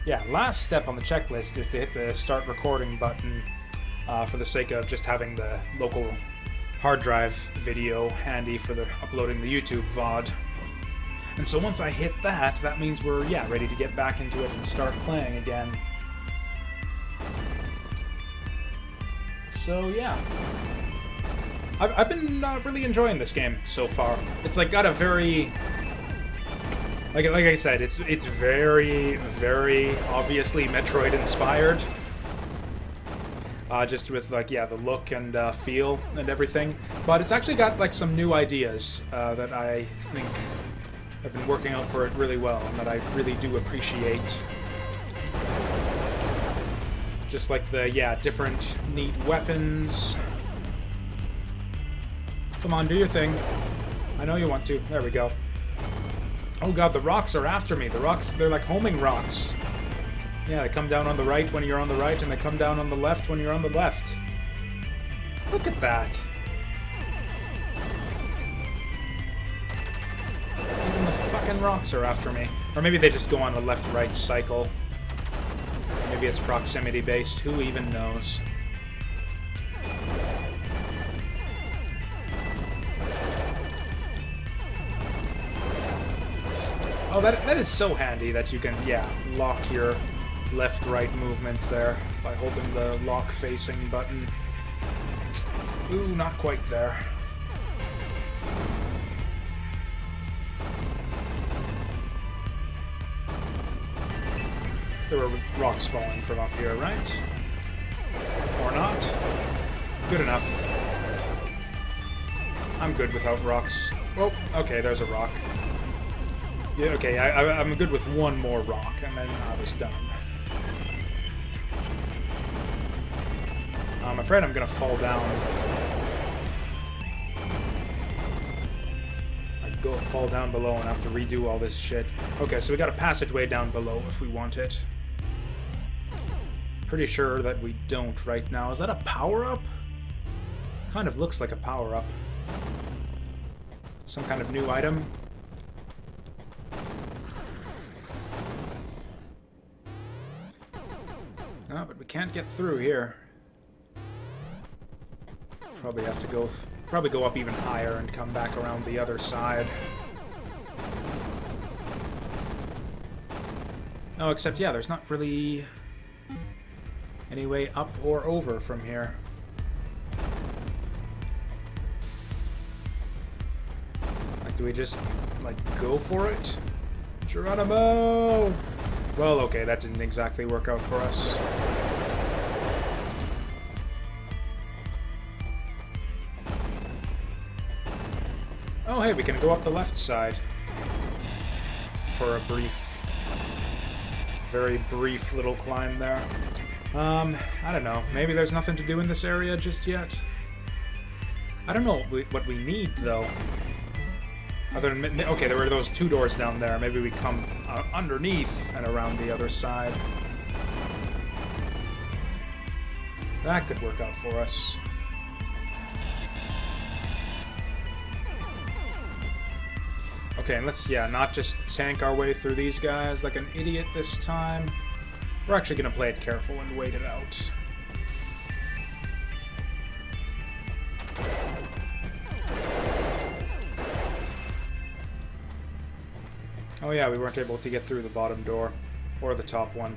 Yeah, last step on the checklist is to hit the start recording button for the sake of just having the local hard drive video handy for the uploading the YouTube VOD. And so once I hit that, that means we're, yeah, ready to get back into it and start playing again. So, yeah. I've been really enjoying this game so far. It's like got a very... Like I said, it's very, very obviously Metroid-inspired. Just with, like, yeah, the look and feel and everything. But it's actually got, like, some new ideas that I think have been working out for it really well and that I really do appreciate. Just like the, yeah, different neat weapons. Come on, do your thing. I know you want to. There we go. Oh god, the rocks are after me. The rocks, they're like homing rocks. Yeah, they come down on the right when you're on the right, and they come down on the left when you're on the left. Look at that. Even the fucking rocks are after me. Or maybe they just go on a left-right cycle. Maybe it's proximity-based. Who even knows? Oh, that is so handy that you can, yeah, lock your left-right movement there by holding the lock-facing button. Ooh, not quite there. There were rocks falling from up here, right? Or not? Good enough. I'm good without rocks. Oh, okay, there's a rock. Yeah, okay, I'm good with one more rock, and then I was done. I'm afraid I'm gonna fall down. I'd go fall down below and have to redo all this shit. Okay, so we got a passageway down below if we want it. Pretty sure that we don't right now. Is that a power-up? Kind of looks like a power-up. Some kind of new item. No, but we can't get through here. Probably have to go... Probably go up even higher and come back around the other side. Oh, except, yeah, there's not really any way up or over from here. Like, do we just, like, go for it? Geronimo! Well, okay, that didn't exactly work out for us. Oh, hey, we can go up the left side. For a brief, very brief little climb there. I don't know. Maybe there's nothing to do in this area just yet. I don't know what we need, though. Other than, okay, there were those two doors down there. Maybe we come underneath and around the other side. That could work out for us. Okay, and let's, yeah, not just tank our way through these guys like an idiot this time. We're actually going to play it careful and wait it out. Oh yeah, we weren't able to get through the bottom door. Or the top one.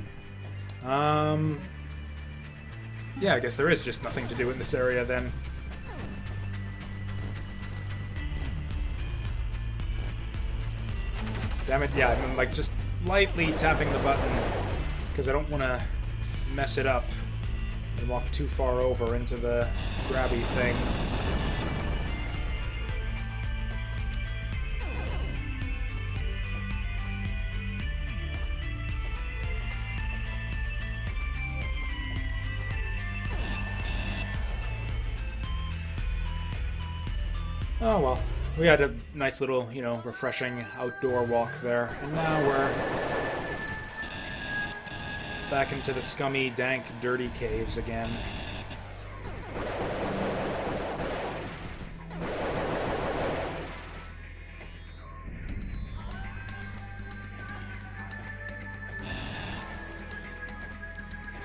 Yeah, I guess there is just nothing to do in this area then. Damn it, yeah, I'm like just lightly tapping the button because I don't want to mess it up and walk too far over into the grabby thing. Oh well, we had a nice little, you know, refreshing outdoor walk there, and now we're back into the scummy, dank, dirty caves again.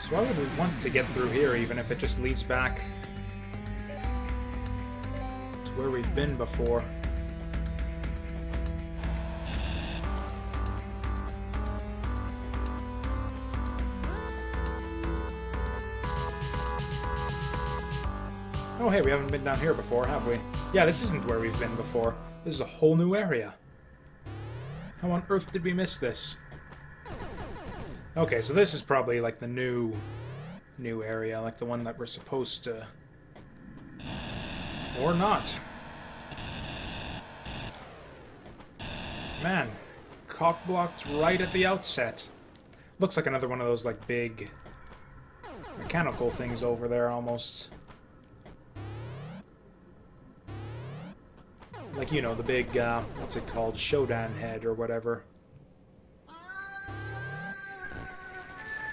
So why would we want to get through here, even if it just leads back to where we've been before? Oh hey, we haven't been down here before, have we? Yeah, this isn't where we've been before. This is a whole new area. How on earth did we miss this? Okay, so this is probably like the new area, like the one that we're supposed to... Or not. Man, cock-blocked right at the outset. Looks like another one of those like big mechanical things over there almost. Like, you know, the big, what's it called? Shodan head or whatever.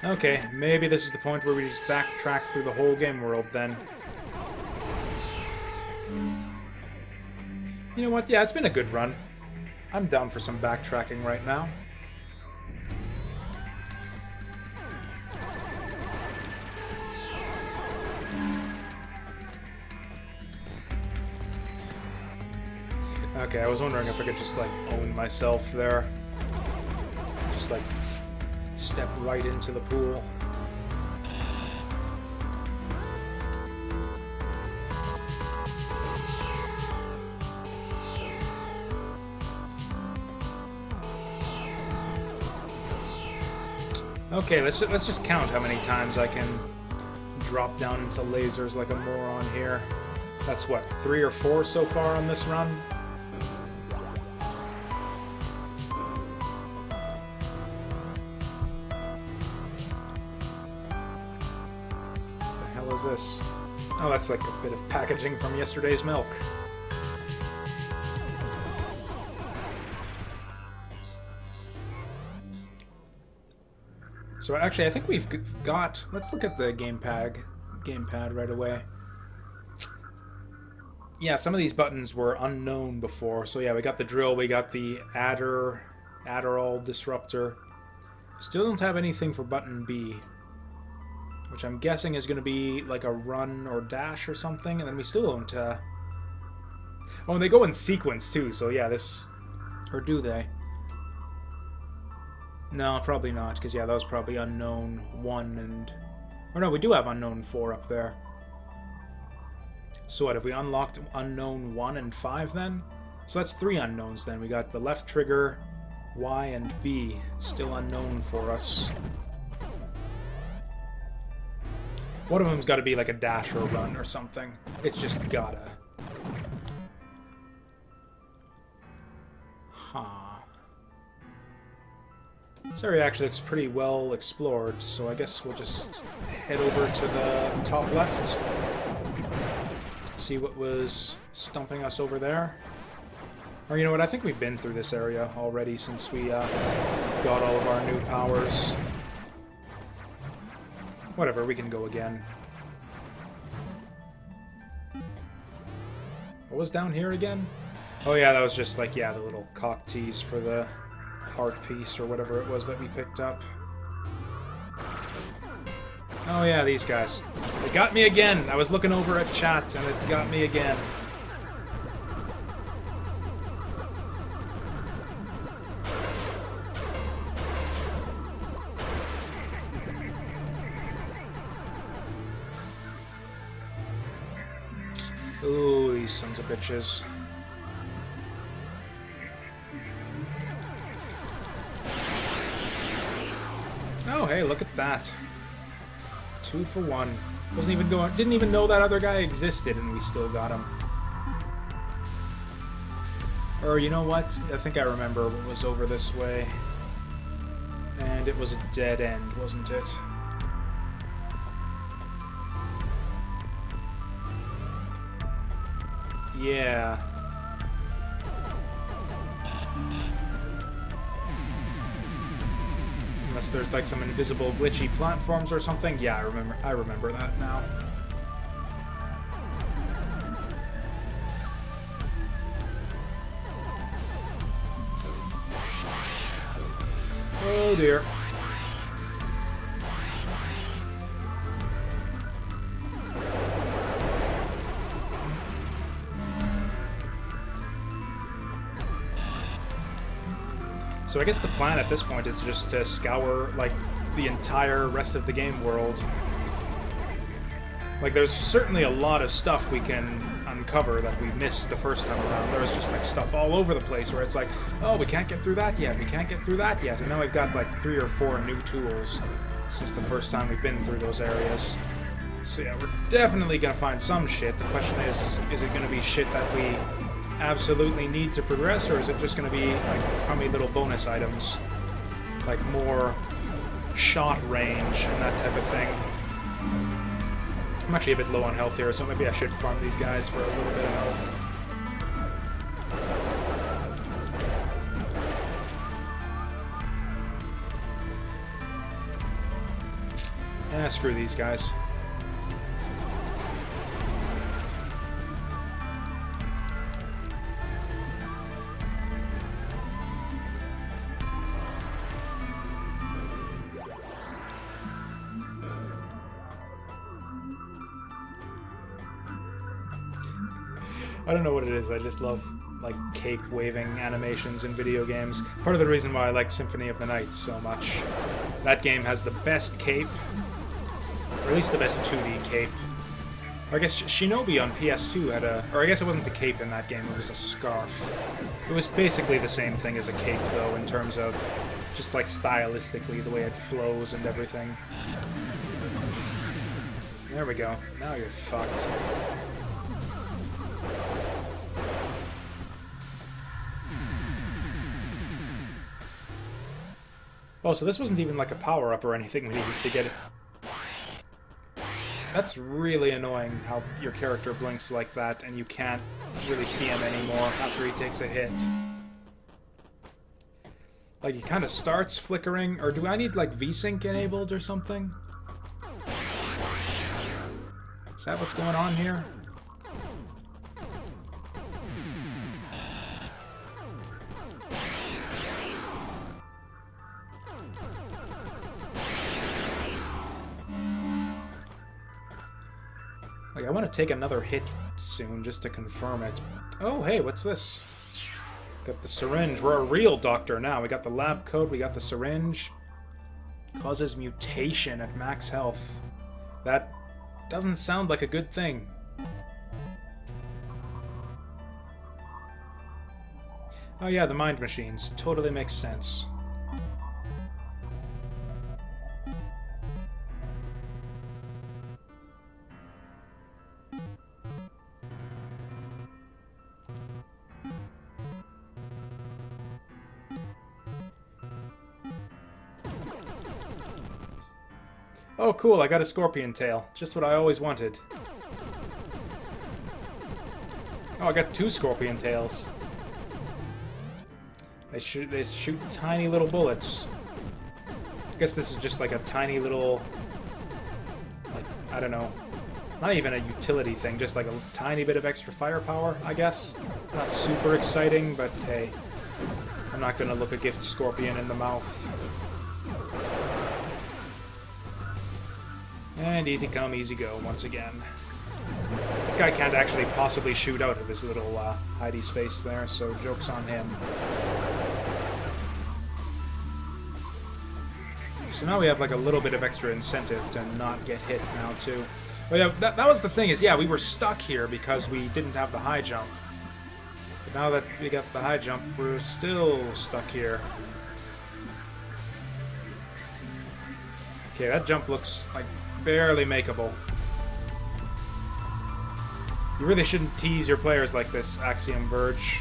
Okay, maybe this is the point where we just backtrack through the whole game world then. You know what? Yeah, it's been a good run. I'm down for some backtracking right now. Okay, I was wondering if I could just, like, own myself there. Just, like, step right into the pool. Okay, let's just count how many times I can drop down into lasers like a moron here. That's what, 3 or 4 so far on this run? This? Oh, that's like a bit of packaging from yesterday's milk. So actually, I think we've got... Let's look at the gamepad right away. Yeah, some of these buttons were unknown before. So yeah, we got the drill, we got the Adderall disruptor. Still don't have anything for button B, which I'm guessing is going to be like a run or dash or something, and then we still don't... Oh, and they go in sequence too, so yeah, this... Or do they? No, probably not, because yeah, that was probably unknown 1 and... Or no, we do have unknown 4 up there. So what, have we unlocked unknown 1 and 5 then? So that's 3 unknowns then. We got the left trigger, Y, and B, still unknown for us. One of them's got to be like a dash or a run or something. It's just gotta. Huh. This area actually looks pretty well explored, so I guess we'll just head over to the top left. See what was stumping us over there. Or you know what, I think we've been through this area already since we got all of our new powers. Whatever, we can go again. What was down here again? Oh yeah, that was just like, yeah, the little cock tease for the heart piece or whatever it was that we picked up. Oh yeah, these guys. They got me again! I was looking over at chat and it got me again. Ooh, these sons of bitches. Oh, hey, look at that. 2 for 1. Wasn't even going. Didn't even know that other guy existed, and we still got him. Or you know what? I think I remember what was over this way. And it was a dead end, wasn't it? Yeah. Unless there's like some invisible glitchy platforms or something. Yeah, I remember that now. Oh dear. So I guess the plan at this point is just to scour, like, the entire rest of the game world. Like, there's certainly a lot of stuff we can uncover that we missed the first time around. There was just, like, stuff all over the place where it's like, oh, we can't get through that yet, we can't get through that yet. And now we've got, like, 3 or 4 new tools since the first time we've been through those areas. So yeah, we're definitely gonna find some shit. The question is it gonna be shit that we absolutely need to progress, or is it just gonna be, like, crummy little bonus items? Like, more shot range and that type of thing. I'm actually a bit low on health here, so maybe I should farm these guys for a little bit of health. Screw these guys. I don't know what it is, I just love, like, cape-waving animations in video games. Part of the reason why I like Symphony of the Night so much. That game has the best cape, or at least the best 2D cape. Or I guess Shinobi on PS2 had a... Or I guess it wasn't the cape in that game, it was a scarf. It was basically the same thing as a cape, though, in terms of just, like, stylistically, the way it flows and everything. There we go. Now you're fucked. Oh, so this wasn't even like a power-up or anything we needed to get it. That's really annoying, how your character blinks like that and you can't really see him anymore after he takes a hit. Like, he kind of starts flickering, or do I need, like, VSync enabled or something? Is that what's going on here? Like, I want to take another hit soon just to confirm it. Oh, hey, what's this? Got the syringe. We're a real doctor now. We got the lab coat, we got the syringe. Causes mutation at max health. That doesn't sound like a good thing. Oh yeah, the mind machines. Totally makes sense. Oh, cool, I got a scorpion tail. Just what I always wanted. Oh, I got 2 scorpion tails. They shoot tiny little bullets. I guess this is just like a tiny little... like, I don't know. Not even a utility thing, just like a tiny bit of extra firepower, I guess. Not super exciting, but hey. I'm not gonna look a gift scorpion in the mouth. And easy come, easy go, once again. This guy can't actually possibly shoot out of his little hidey space there, so joke's on him. So now we have like a little bit of extra incentive to not get hit now, too. But yeah, that was the thing, is yeah, we were stuck here because we didn't have the high jump. But now that we got the high jump, we're still stuck here. Okay, that jump looks like barely makeable. You really shouldn't tease your players like this, Axiom Verge.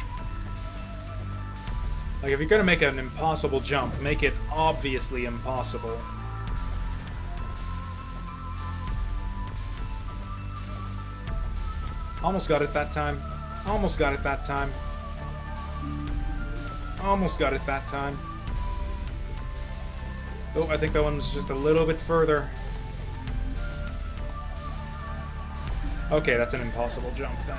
Like, if you're gonna make an impossible jump, make it obviously impossible. Almost got it that time. Almost got it that time. Almost got it that time. Oh, I think that one was just a little bit further. Okay, that's an impossible jump then.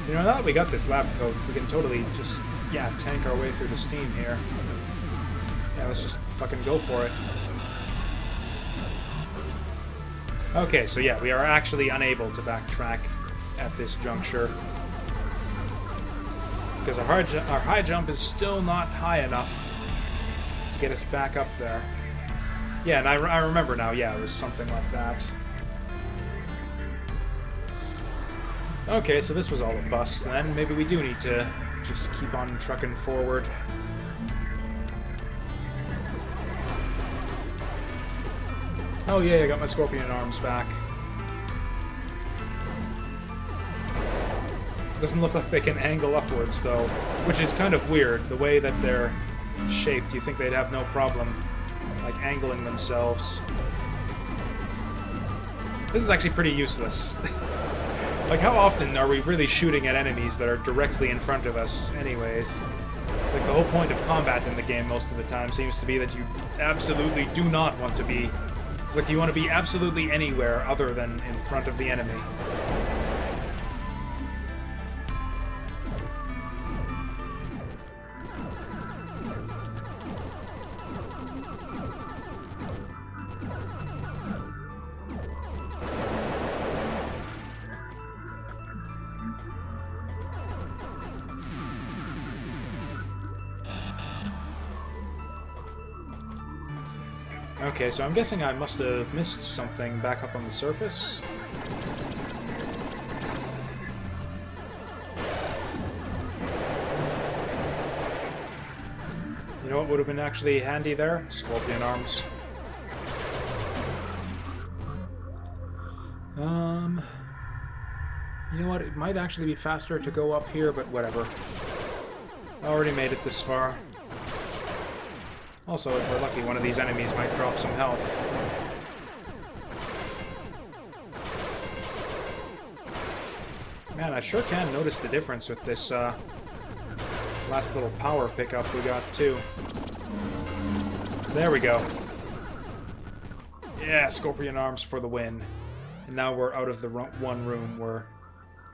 You know, now that we got this lab coat, we can totally just, yeah, tank our way through the steam here. Yeah, let's just fucking go for it. Okay, so yeah, we are actually unable to backtrack at this juncture. Because our high jump is still not high enough to get us back up there. Yeah, and I remember now. Yeah, it was something like that. Okay, so this was all a bust, then. Maybe we do need to just keep on trucking forward. Oh yeah, I got my scorpion arms back. Doesn't look like they can angle upwards, though, which is kind of weird. The way that they're shaped, you think they'd have no problem, like, angling themselves. This is actually pretty useless. Like, how often are we really shooting at enemies that are directly in front of us, anyways? Like, the whole point of combat in the game most of the time seems to be that you absolutely do not want to be... It's like you want to be absolutely anywhere other than in front of the enemy. Okay, so I'm guessing I must have missed something back up on the surface. You know what would have been actually handy there? Scorpion arms. You know what? It might actually be faster to go up here, but whatever. I already made it this far. Also, if we're lucky, one of these enemies might drop some health. Man, I sure can notice the difference with this last little power pickup we got, too. There we go. Yeah, scorpion arms for the win. And now we're out of the one room where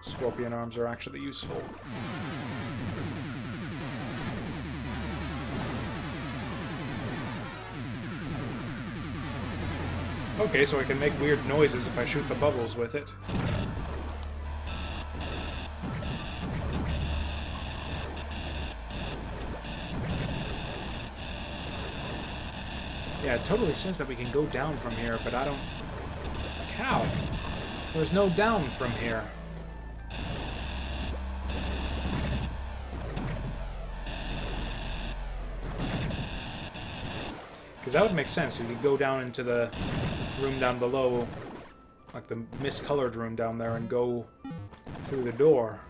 scorpion arms are actually useful. Okay, so I can make weird noises if I shoot the bubbles with it. Yeah, it totally says that we can go down from here, but I don't... Like, how? There's no down from here. Because that would make sense. We could go down into the room down below, like the miscolored room down there, and go through the door.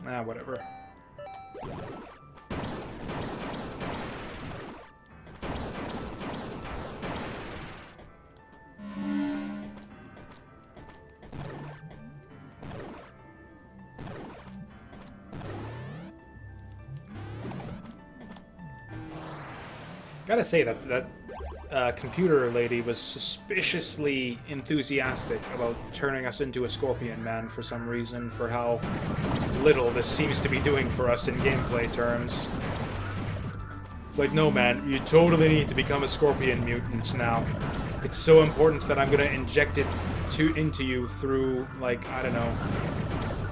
Ah, whatever. Gotta say that computer lady was suspiciously enthusiastic about turning us into a Scorpion Man for some reason, for how little this seems to be doing for us in gameplay terms. It's like, no man, you totally need to become a Scorpion mutant now. It's so important that I'm gonna inject it into you through, like, I don't know,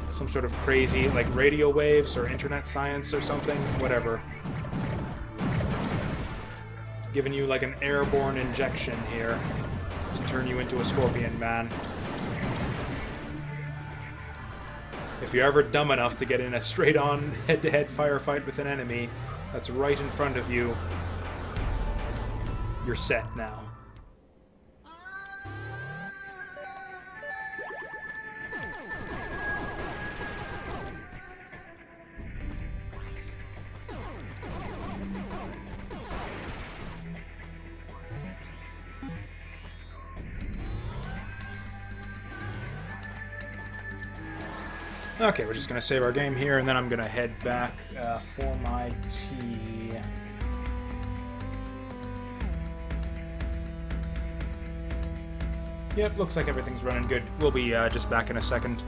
some sort of crazy, like, radio waves or internet science or something, whatever. Giving you like an airborne injection here to turn you into a Scorpion Man. If you're ever dumb enough to get in a straight-on head-to-head firefight with an enemy that's right in front of you, you're set now. Okay, we're just going to save our game here, and then I'm going to head back for my tea. Yep, looks like everything's running good. We'll be just back in a second.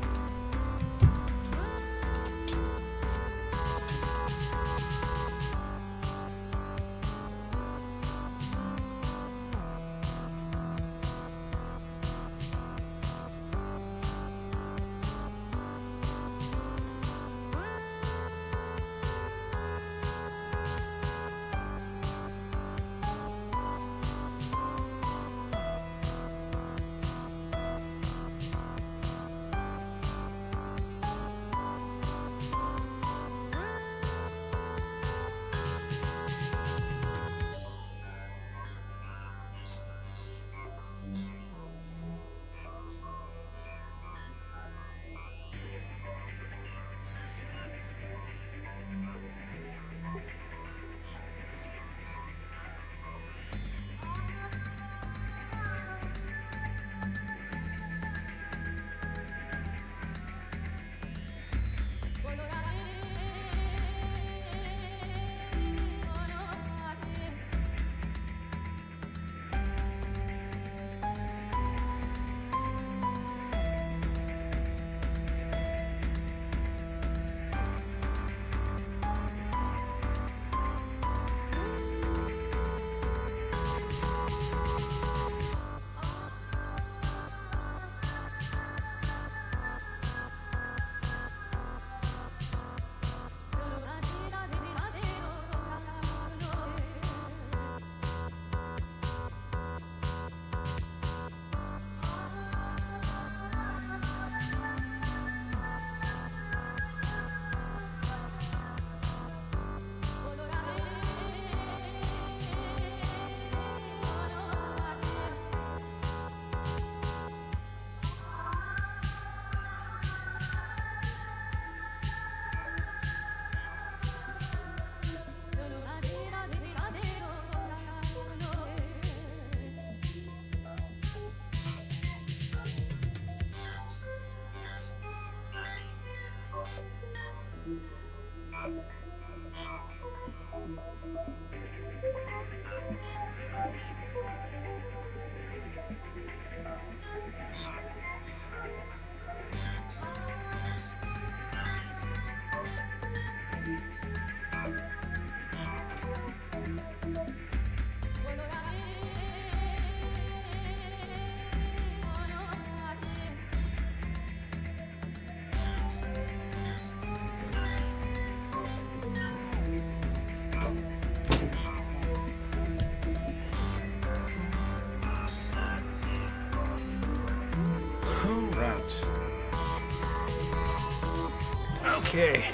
Okay,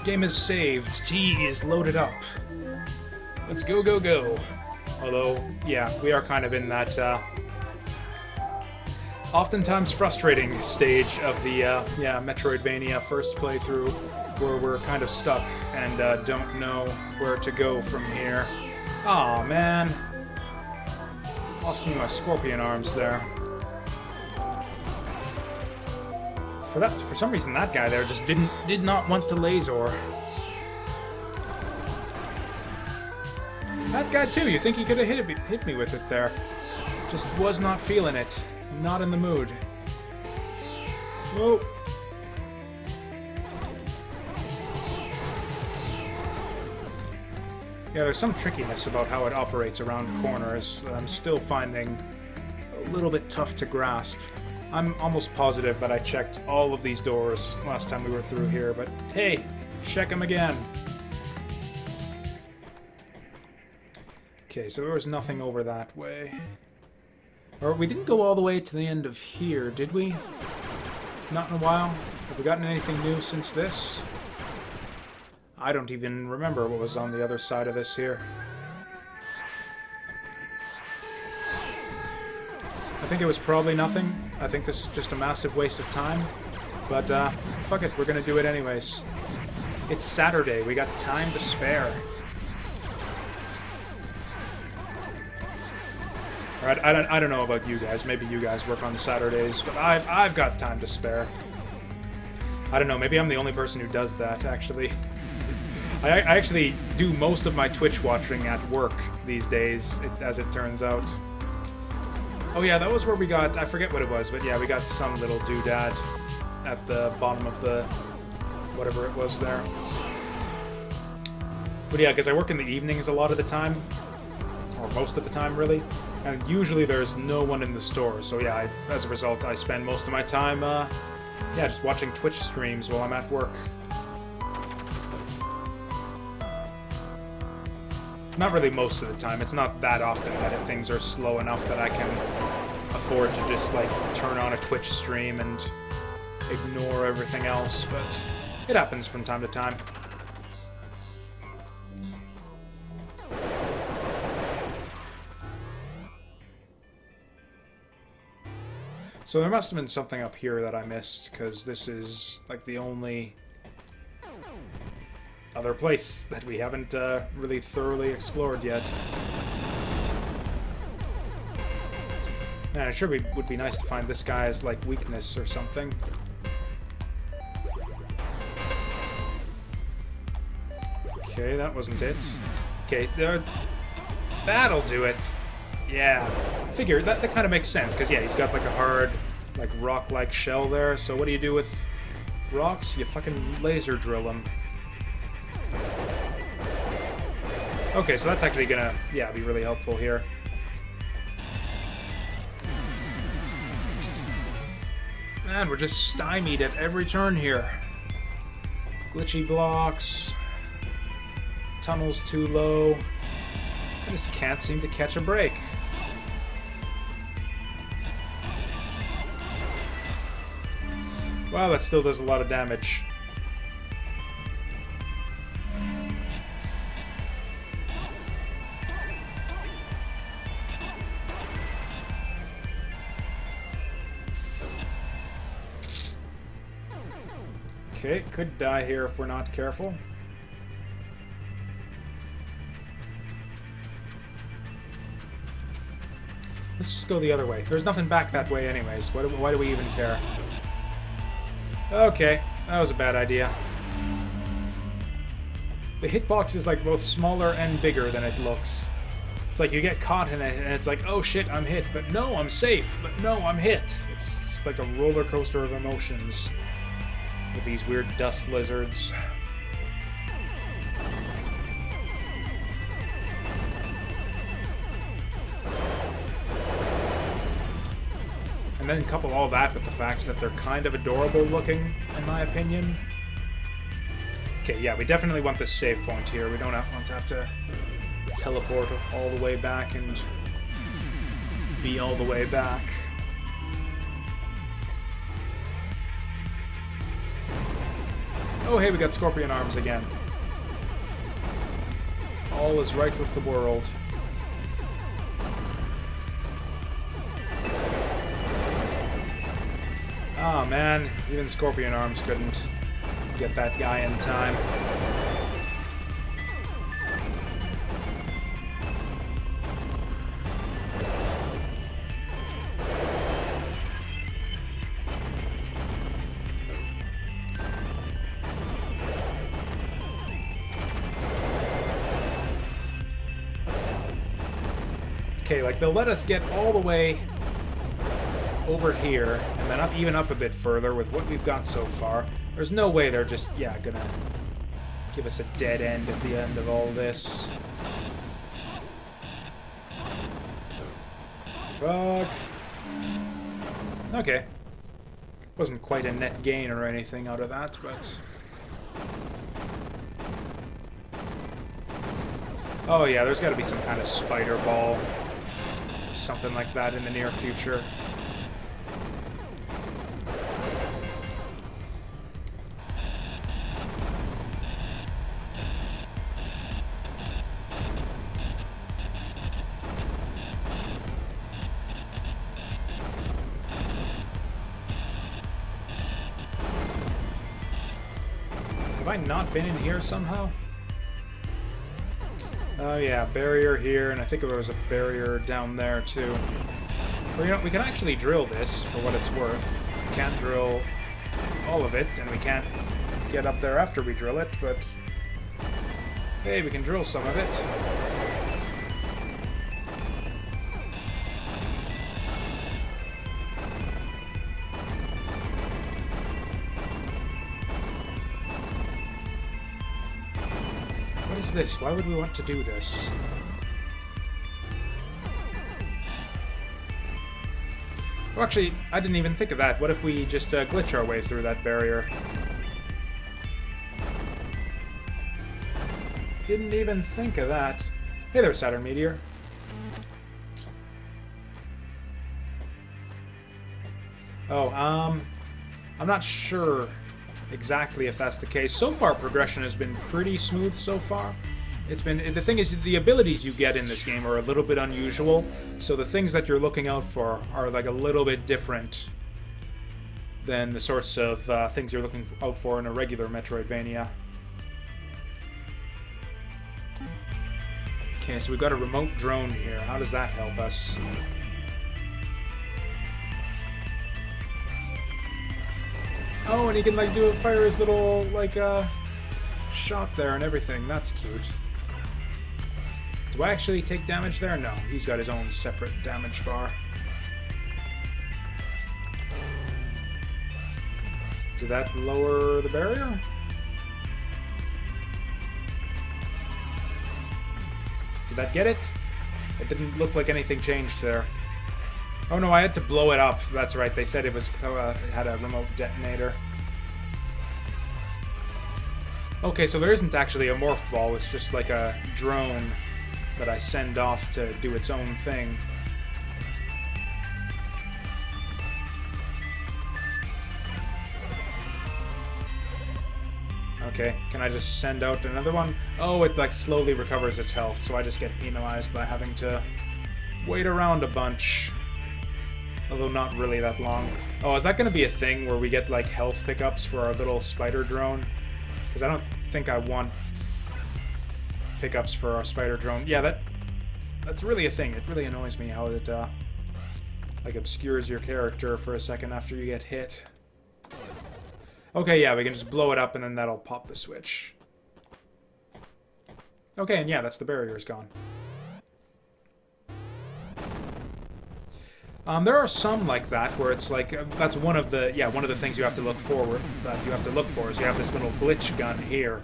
game is saved. T is loaded up. Let's go, go, go. Although, yeah, we are kind of in that oftentimes frustrating stage of the Metroidvania first playthrough, where we're kind of stuck and don't know where to go from here. Aw, man. Lost me my scorpion arms there. For some reason, that guy there just did not want to laser. That guy too. You think he could have hit me with it there? Just was not feeling it. Not in the mood. Whoa. Yeah, there's some trickiness about how it operates around corners that I'm still finding a little bit tough to grasp. I'm almost positive that I checked all of these doors last time we were through here, but hey, check them again. Okay, so there was nothing over that way. Or we didn't go all the way to the end of here, did we? Not in a while. Have we gotten anything new since this? I don't even remember what was on the other side of this here. I think it was probably nothing. I think this is just a massive waste of time. But, fuck it, we're gonna do it anyways. It's Saturday, we got time to spare. Alright, I don't know about you guys. Maybe you guys work on Saturdays, but I've got time to spare. I don't know, maybe I'm the only person who does that, actually. I actually do most of my Twitch watching at work these days, as it turns out. Oh yeah, that was where we got, I forget what it was, but yeah, we got some little doodad at the bottom of the, whatever it was there. But yeah, because I work in the evenings a lot of the time, or most of the time really, and usually there's no one in the store, so yeah, as a result, I spend most of my time, yeah, just watching Twitch streams while I'm at work. Not really most of the time. It's not that often that things are slow enough that I can afford to just, like, turn on a Twitch stream and ignore everything else, but it happens from time to time. So there must have been something up here that I missed, because this is, like, the only other place that we haven't really thoroughly explored yet. Man, it sure would be nice to find this guy's, like, weakness or something. Okay, that wasn't it. Okay, that'll do it. Yeah. Figure, that kind of makes sense, because, yeah, he's got, like, a hard, like, rock-like shell there, so what do you do with rocks? You fucking laser drill them. Okay, so that's actually gonna, yeah, be really helpful here. Man, we're just stymied at every turn here. Glitchy blocks. Tunnels too low. I just can't seem to catch a break. Wow, that still does a lot of damage. Okay, could die here if we're not careful. Let's just go the other way. There's nothing back that way anyways. Why do we even care? Okay, that was a bad idea. The hitbox is like both smaller and bigger than it looks. It's like you get caught in it and it's like, oh shit, I'm hit, but no, I'm safe, but no, I'm hit. It's just like a roller coaster of emotions with these weird dust lizards. And then couple all that with the fact that they're kind of adorable looking, in my opinion. Okay, yeah, we definitely want this save point here. We don't want to have to teleport all the way back and be all the way back. Oh, hey, we got scorpion arms again. All is right with the world. Oh man, even scorpion arms couldn't get that guy in time. Okay, like they'll let us get all the way over here, and then up, even up a bit further with what we've got so far. There's no way they're just, yeah, gonna give us a dead end at the end of all this. Fuck. Okay. Wasn't quite a net gain or anything out of that, but... Oh yeah, there's gotta be some kind of spider ball. Or something like that in the near future. Have I not been in here somehow? Oh yeah, barrier here, and I think there was a barrier down there too. Well, you know, we can actually drill this for what it's worth. We can't drill all of it, and we can't get up there after we drill it, but hey, we can drill some of it. What is this? Why would we want to do this? Well, actually, I didn't even think of that. What if we just glitch our way through that barrier? Didn't even think of that. Hey there, Saturn Meteor. Oh, I'm not sure exactly if that's the case. So far, progression has been pretty smooth so far. It's been, the thing is, the abilities you get in this game are a little bit unusual, so the things that you're looking out for are like a little bit different than the sorts of things you're looking out for in a regular Metroidvania. Okay, so we've got a remote drone here. How does that help us? Oh, and he can like fire his little like shot there and everything. That's cute. Do I actually take damage there? No, he's got his own separate damage bar. Did that lower the barrier? Did that get it? It didn't look like anything changed there. Oh no, I had to blow it up. That's right, they said it was it had a remote detonator. Okay, so there isn't actually a morph ball, it's just like a drone that I send off to do its own thing. Okay, can I just send out another one? Oh, it like slowly recovers its health, so I just get penalized by having to wait around a bunch. Although not really that long. Oh, is that going to be a thing where we get like health pickups for our little spider drone? Because I don't think I want pickups for our spider drone. Yeah, that's really a thing. It really annoys me how it like obscures your character for a second after you get hit. Okay, yeah, we can just blow it up and then that'll pop the switch. Okay, and yeah, that's the barrier's gone. There are some like that where it's like that's one of the things you have to look forward that you have to look for is you have this little glitch gun here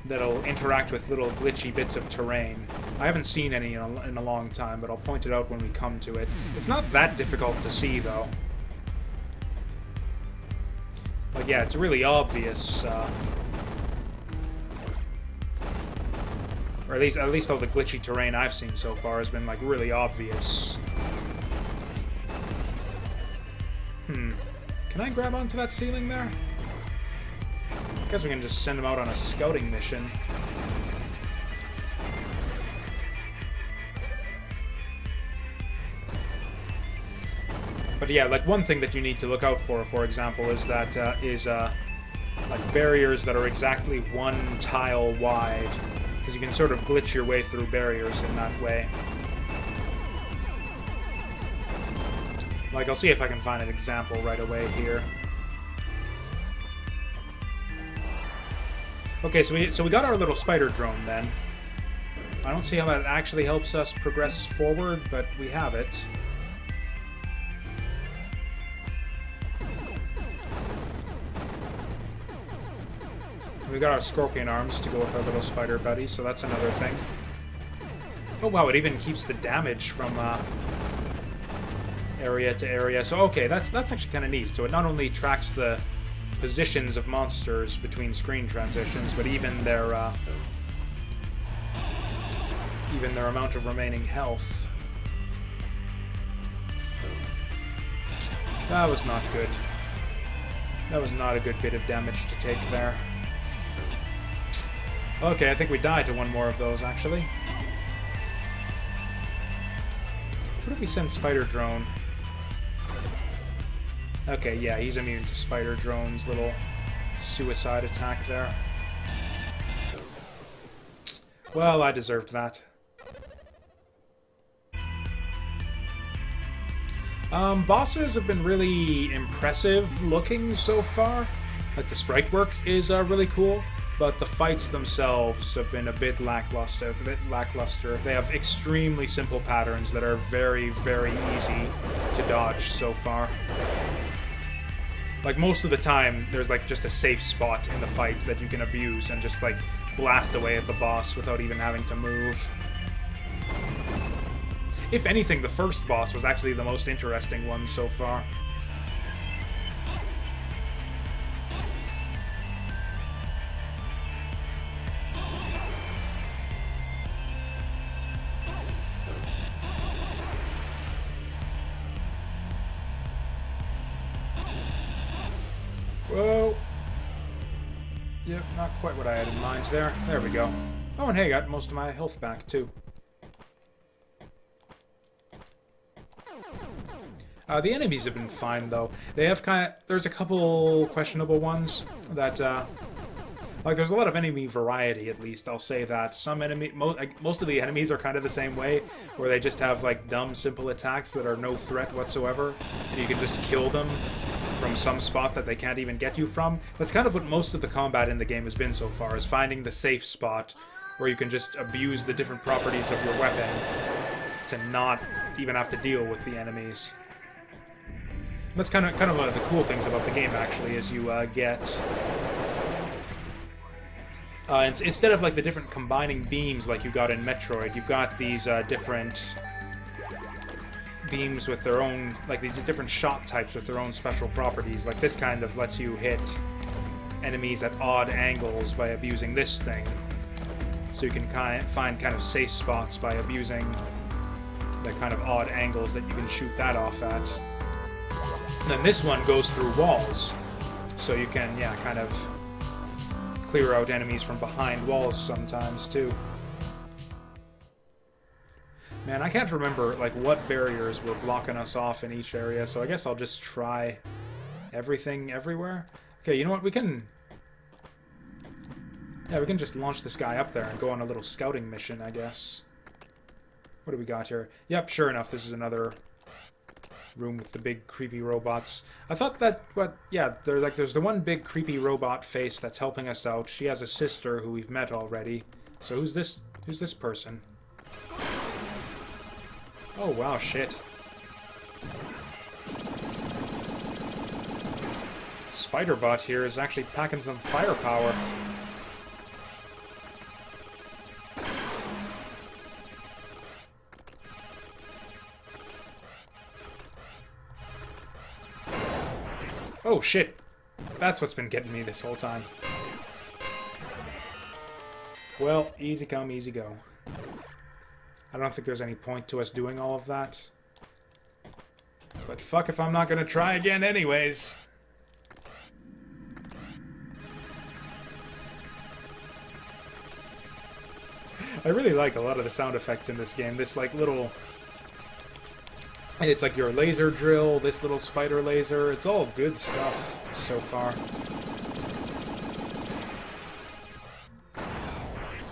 that'll interact with little glitchy bits of terrain. I haven't seen any in a long time, but I'll point it out when we come to it. It's not that difficult to see though. Like yeah, it's really obvious. Or at least all the glitchy terrain I've seen so far has been like really obvious. Can I grab onto that ceiling there? I guess we can just send him out on a scouting mission. But yeah, like one thing that you need to look out for example, is that like barriers that are exactly one tile wide, because you can sort of glitch your way through barriers in that way. Like, I'll see if I can find an example right away here. Okay, so we got our little spider drone then. I don't see how that actually helps us progress forward, but we have it. We got our scorpion arms to go with our little spider buddy, so that's another thing. Oh wow, it even keeps the damage from area to area. So okay, that's actually kind of neat. So it not only tracks the positions of monsters between screen transitions, but even their amount of remaining health. That was not good. That was not a good bit of damage to take there. Okay, I think we died to one more of those, actually. What if we send Spider Drone? Okay, yeah, he's immune to Spider Drone's little suicide attack there. Well, I deserved that. Bosses have been really impressive looking so far. Like, the sprite work is really cool, but the fights themselves have been a bit lackluster. They have extremely simple patterns that are very, very easy to dodge so far. Like, most of the time, there's, like, just a safe spot in the fight that you can abuse and just, like, blast away at the boss without even having to move. If anything, the first boss was actually the most interesting one so far. Whoa. Yep, not quite what I had in mind there. There we go. Oh, and hey, got most of my health back, too. The enemies have been fine, though. They have there's a couple questionable ones that, like, there's a lot of enemy variety, at least. I'll say that. Most of the enemies are kind of the same way, where they just have, like, dumb, simple attacks that are no threat whatsoever, and you can just kill them from some spot that they can't even get you from. That's kind of what most of the combat in the game has been so far, is finding the safe spot where you can just abuse the different properties of your weapon to not even have to deal with the enemies. That's kind of one of the cool things about the game, actually, is you get... instead of, like, the different combining beams like you got in Metroid, you've got these different beams with their own... like, these different shot types with their own special properties. Like, this kind of lets you hit enemies at odd angles by abusing this thing. So you can find kind of safe spots by abusing the kind of odd angles that you can shoot that off at. And then this one goes through walls, so you can, yeah, kind of clear out enemies from behind walls sometimes, too. Man, I can't remember, like, what barriers were blocking us off in each area, so I guess I'll just try everything everywhere. Okay, you know what, we can... yeah, we can just launch this guy up there and go on a little scouting mission, I guess. What do we got here? Yep, sure enough, this is another... room with the big creepy robots. I thought that, there's the one big creepy robot face that's helping us out. She has a sister who we've met already, So who's this? Who's this person? Oh, wow, shit. Spider-Bot here is actually packing some firepower. Oh, shit. That's what's been getting me this whole time. Well, easy come, easy go. I don't think there's any point to us doing all of that. But fuck if I'm not gonna try again anyways. I really like a lot of the sound effects in this game. This, like, little... It's like your laser drill, this little spider laser. It's all good stuff so far.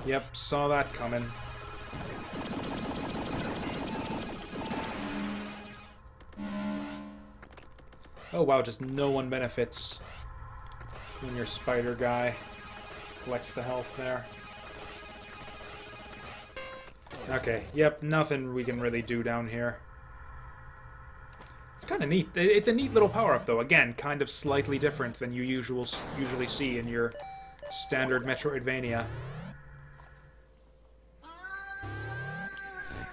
Yep, saw that coming. Oh wow, just no one benefits when your spider guy collects the health there. Okay, yep, nothing we can really do down here. It's kind of neat. It's a neat little power-up, though. Again, kind of slightly different than you usually see in your standard Metroidvania.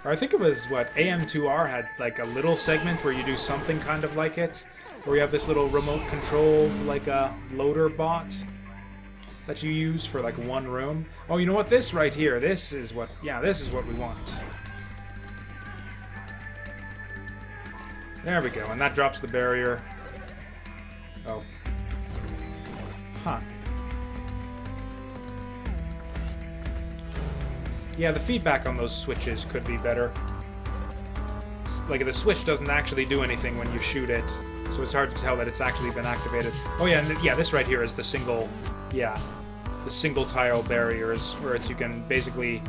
Or I think it was, what, AM2R had, like, a little segment where you do something kind of like it. Where you have this little remote-controlled, like, a loader bot that you use for, like, one room. Oh, you know what? This right here, this is what... Yeah, this is what we want. There we go, and that drops the barrier. Oh. Huh. Yeah, the feedback on those switches could be better. It's like, the switch doesn't actually do anything when you shoot it, so it's hard to tell that it's actually been activated. Oh yeah, and yeah, this right here is the single... Yeah. The single tile barriers, where you can basically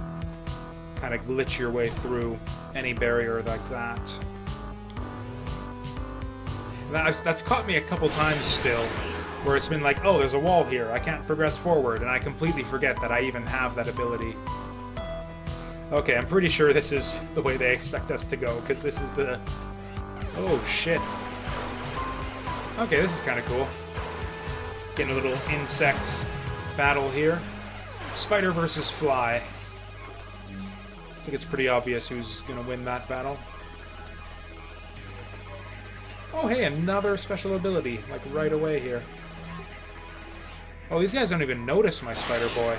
kind of glitch your way through any barrier like that. That's caught me a couple times still, where it's been like, oh, there's a wall here, I can't progress forward, and I completely forget that I even have that ability. Okay, I'm pretty sure this is the way they expect us to go, because this is the... Oh, shit. Okay, this is kind of cool. Getting a little insect battle here. Spider versus fly. I think it's pretty obvious who's going to win that battle. Oh, hey, another special ability, like, right away here. Oh, these guys don't even notice my Spider Boy.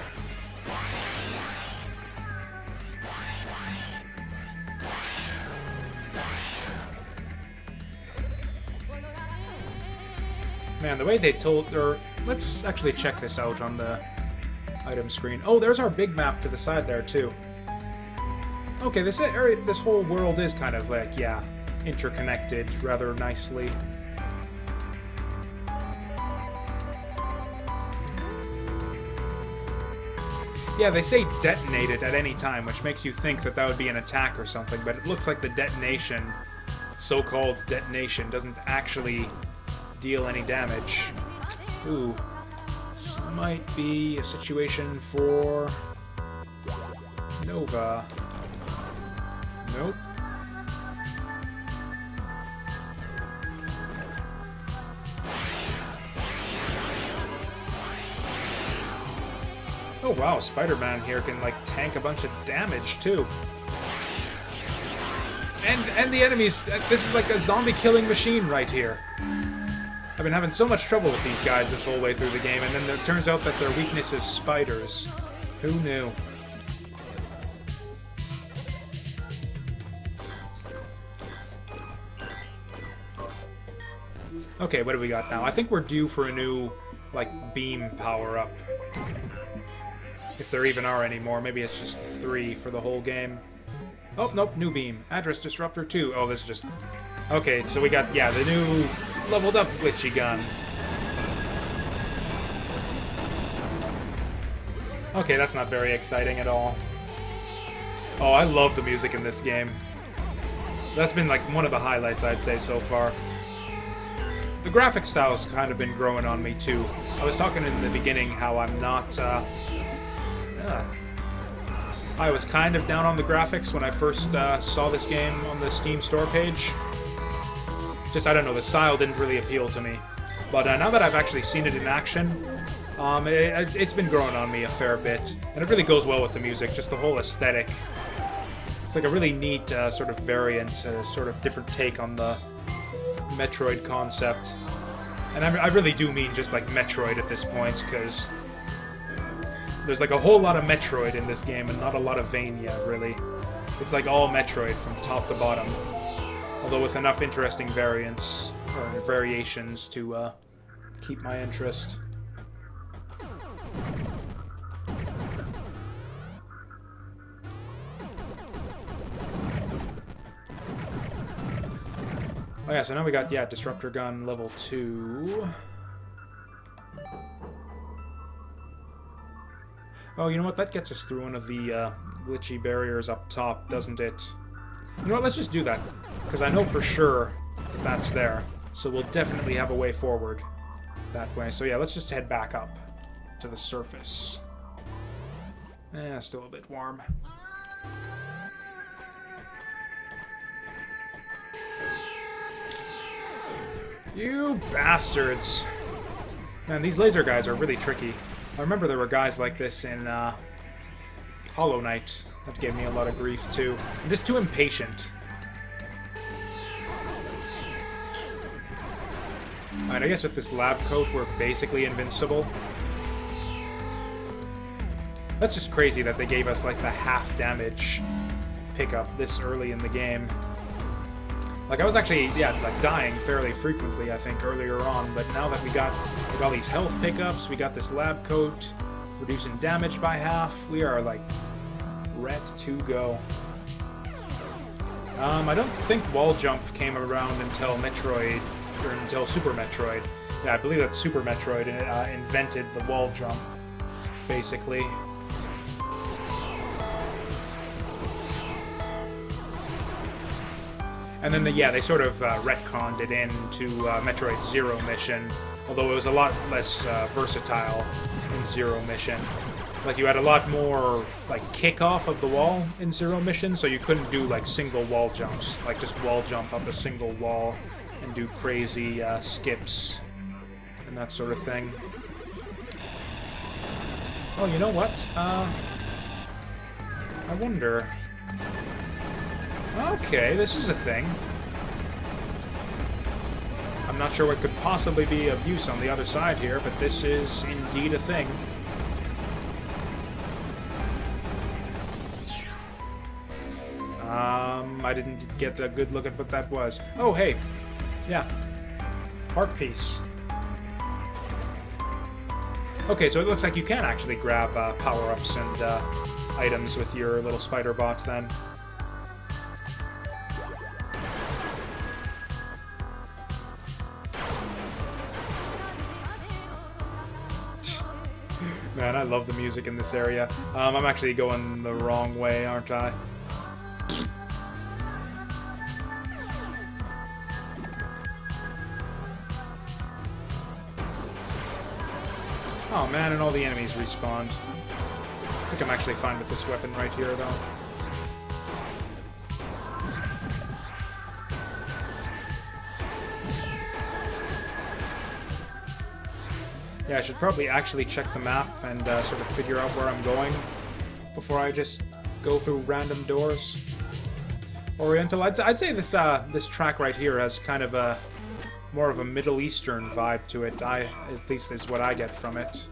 Man, the way they told... let's actually check this out on the item screen. Oh, there's our big map to the side there, too. Okay, this area, this whole world is kind of, like, yeah... interconnected rather nicely. Yeah, they say detonated at any time, which makes you think that that would be an attack or something, but it looks like the detonation, so-called detonation, doesn't actually deal any damage. Ooh. This might be a situation for... Nova. Nope. Oh wow, Spider-Man here can, like, tank a bunch of damage, too. And the enemies, this is like a zombie killing machine right here. I've been having so much trouble with these guys this whole way through the game, and then it turns out that their weakness is spiders. Who knew? Okay, what do we got now? I think we're due for a new, like, beam power-up. If there even are any more. Maybe it's just 3 for the whole game. Oh, nope, new beam. Address Disruptor 2. Oh, this is just... Okay, so we got, yeah, the new leveled up glitchy gun. Okay, that's not very exciting at all. Oh, I love the music in this game. That's been, like, one of the highlights, I'd say, so far. The graphic style's kind of been growing on me, too. I was talking in the beginning how I'm not, I was kind of down on the graphics when I first saw this game on the Steam store page. Just, I don't know, the style didn't really appeal to me. But now that I've actually seen it in action, it's been growing on me a fair bit. And it really goes well with the music, just the whole aesthetic. It's like a really neat sort of variant, sort of different take on the Metroid concept. And I really do mean just like Metroid at this point, because there's like a whole lot of Metroid in this game and not a lot of Vania, really. It's like all Metroid from top to bottom. Although with enough interesting variants, or variations to keep my interest. Oh yeah, so now we got, Disruptor Gun level 2. Oh, you know what? That gets us through one of the glitchy barriers up top, doesn't it? You know what? Let's just do that. Because I know for sure that that's there. So we'll definitely have a way forward that way. So yeah, let's just head back up to the surface. Still a bit warm. You bastards! Man, these laser guys are really tricky. I remember there were guys like this in Hollow Knight. That gave me a lot of grief, too. I'm just too impatient. Alright, I guess with this lab coat, we're basically invincible. That's just crazy that they gave us, like, the half damage pickup this early in the game. Like, I was actually, like, dying fairly frequently, I think, earlier on, but now that we got all these health pickups, we got this lab coat, reducing damage by half, we are, like, ret to go. I don't think wall jump came around until Metroid, or until Super Metroid. Yeah, I believe that Super Metroid invented the wall jump, basically. And then, they sort of retconned it into Metroid Zero Mission, although it was a lot less versatile in Zero Mission. Like, you had a lot more, like, kickoff of the wall in Zero Mission, so you couldn't do, like, single wall jumps. Like, just wall jump up a single wall and do crazy skips and that sort of thing. Oh, you know what? I wonder... Okay, this is a thing. I'm not sure what could possibly be of use on the other side here, but this is indeed a thing. I didn't get a good look at what that was. Oh, hey. Yeah. Heart piece. Okay, so it looks like you can actually grab power-ups and items with your little spider bot then. Man, I love the music in this area. I'm actually going the wrong way, aren't I? Oh man, and all the enemies respawned. I think I'm actually fine with this weapon right here, though. Yeah, I should probably actually check the map and sort of figure out where I'm going before I just go through random doors. Oriental. I'd say this this track right here has kind of a more of a Middle Eastern vibe to it. At least is what I get from it.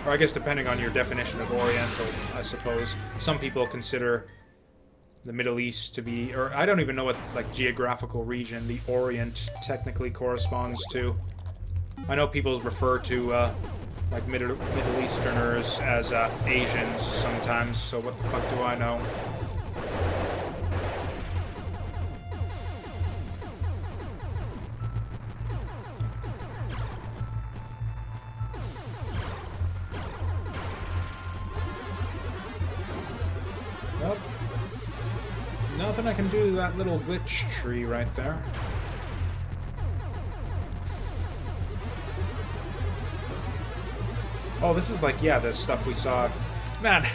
Or I guess depending on your definition of Oriental, I suppose. Some people consider the Middle East to be, or I don't even know what like geographical region the Orient technically corresponds to. I know people refer to like Middle Easterners as Asians sometimes, so what the fuck do I know? Nope. Nothing I can do to that little glitch tree right there. Oh, this is like, yeah, the stuff we saw. Man,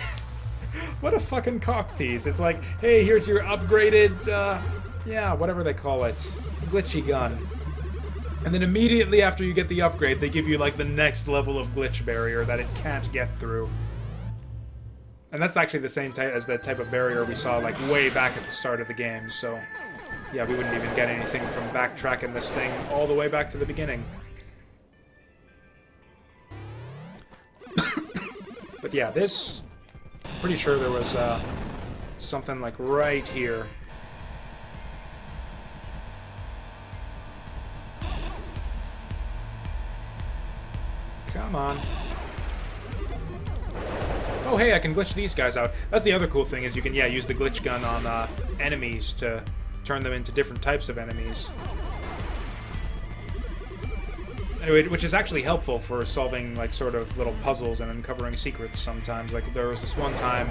what a fucking cock tease. It's like, hey, here's your upgraded, yeah, whatever they call it. Glitchy gun. And then immediately after you get the upgrade, they give you, like, the next level of glitch barrier that it can't get through. And that's actually the same type as the type of barrier we saw, like, way back at the start of the game, so... yeah, we wouldn't even get anything from backtracking this thing all the way back to the beginning. But yeah, this... pretty sure there was, something, like, right here. Come on. Oh, hey, I can glitch these guys out. That's the other cool thing, is you can, yeah, use the glitch gun on, enemies to turn them into different types of enemies. Anyway, which is actually helpful for solving, like, sort of little puzzles and uncovering secrets sometimes. Like, there was this one time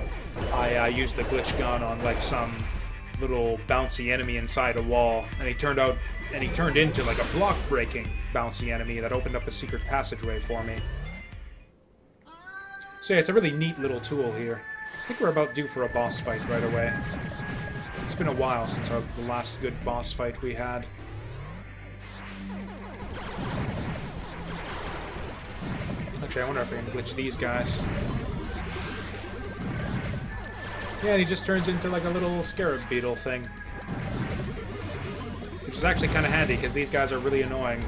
I used the glitch gun on, like, some little bouncy enemy inside a wall, and he turned into, like, a block-breaking bouncy enemy that opened up a secret passageway for me. So yeah, it's a really neat little tool here. I think we're about due for a boss fight right away. It's been a while since the last good boss fight we had. Actually, I wonder if I can glitch these guys. Yeah, and he just turns into like a little scarab beetle thing. Which is actually kind of handy, because these guys are really annoying.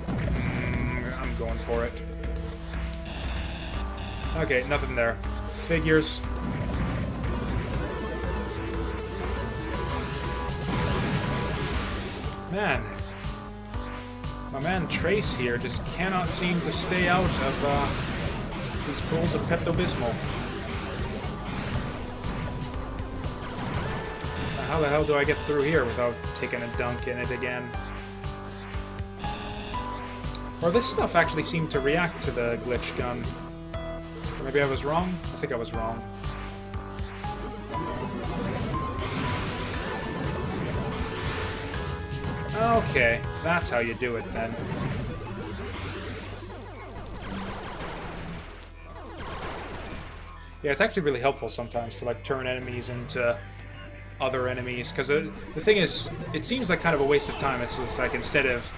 I'm going for it. Okay, nothing there. Figures. Man. My man Trace here just cannot seem to stay out of these pools of Pepto-Bismol. How the hell do I get through here without taking a dunk in it again? Or this stuff actually seemed to react to the glitch gun. Or maybe I was wrong? I think I was wrong. Okay, that's how you do it then. Yeah, it's actually really helpful sometimes to like turn enemies into other enemies, because the thing is, it seems like kind of a waste of time. It's just like, instead of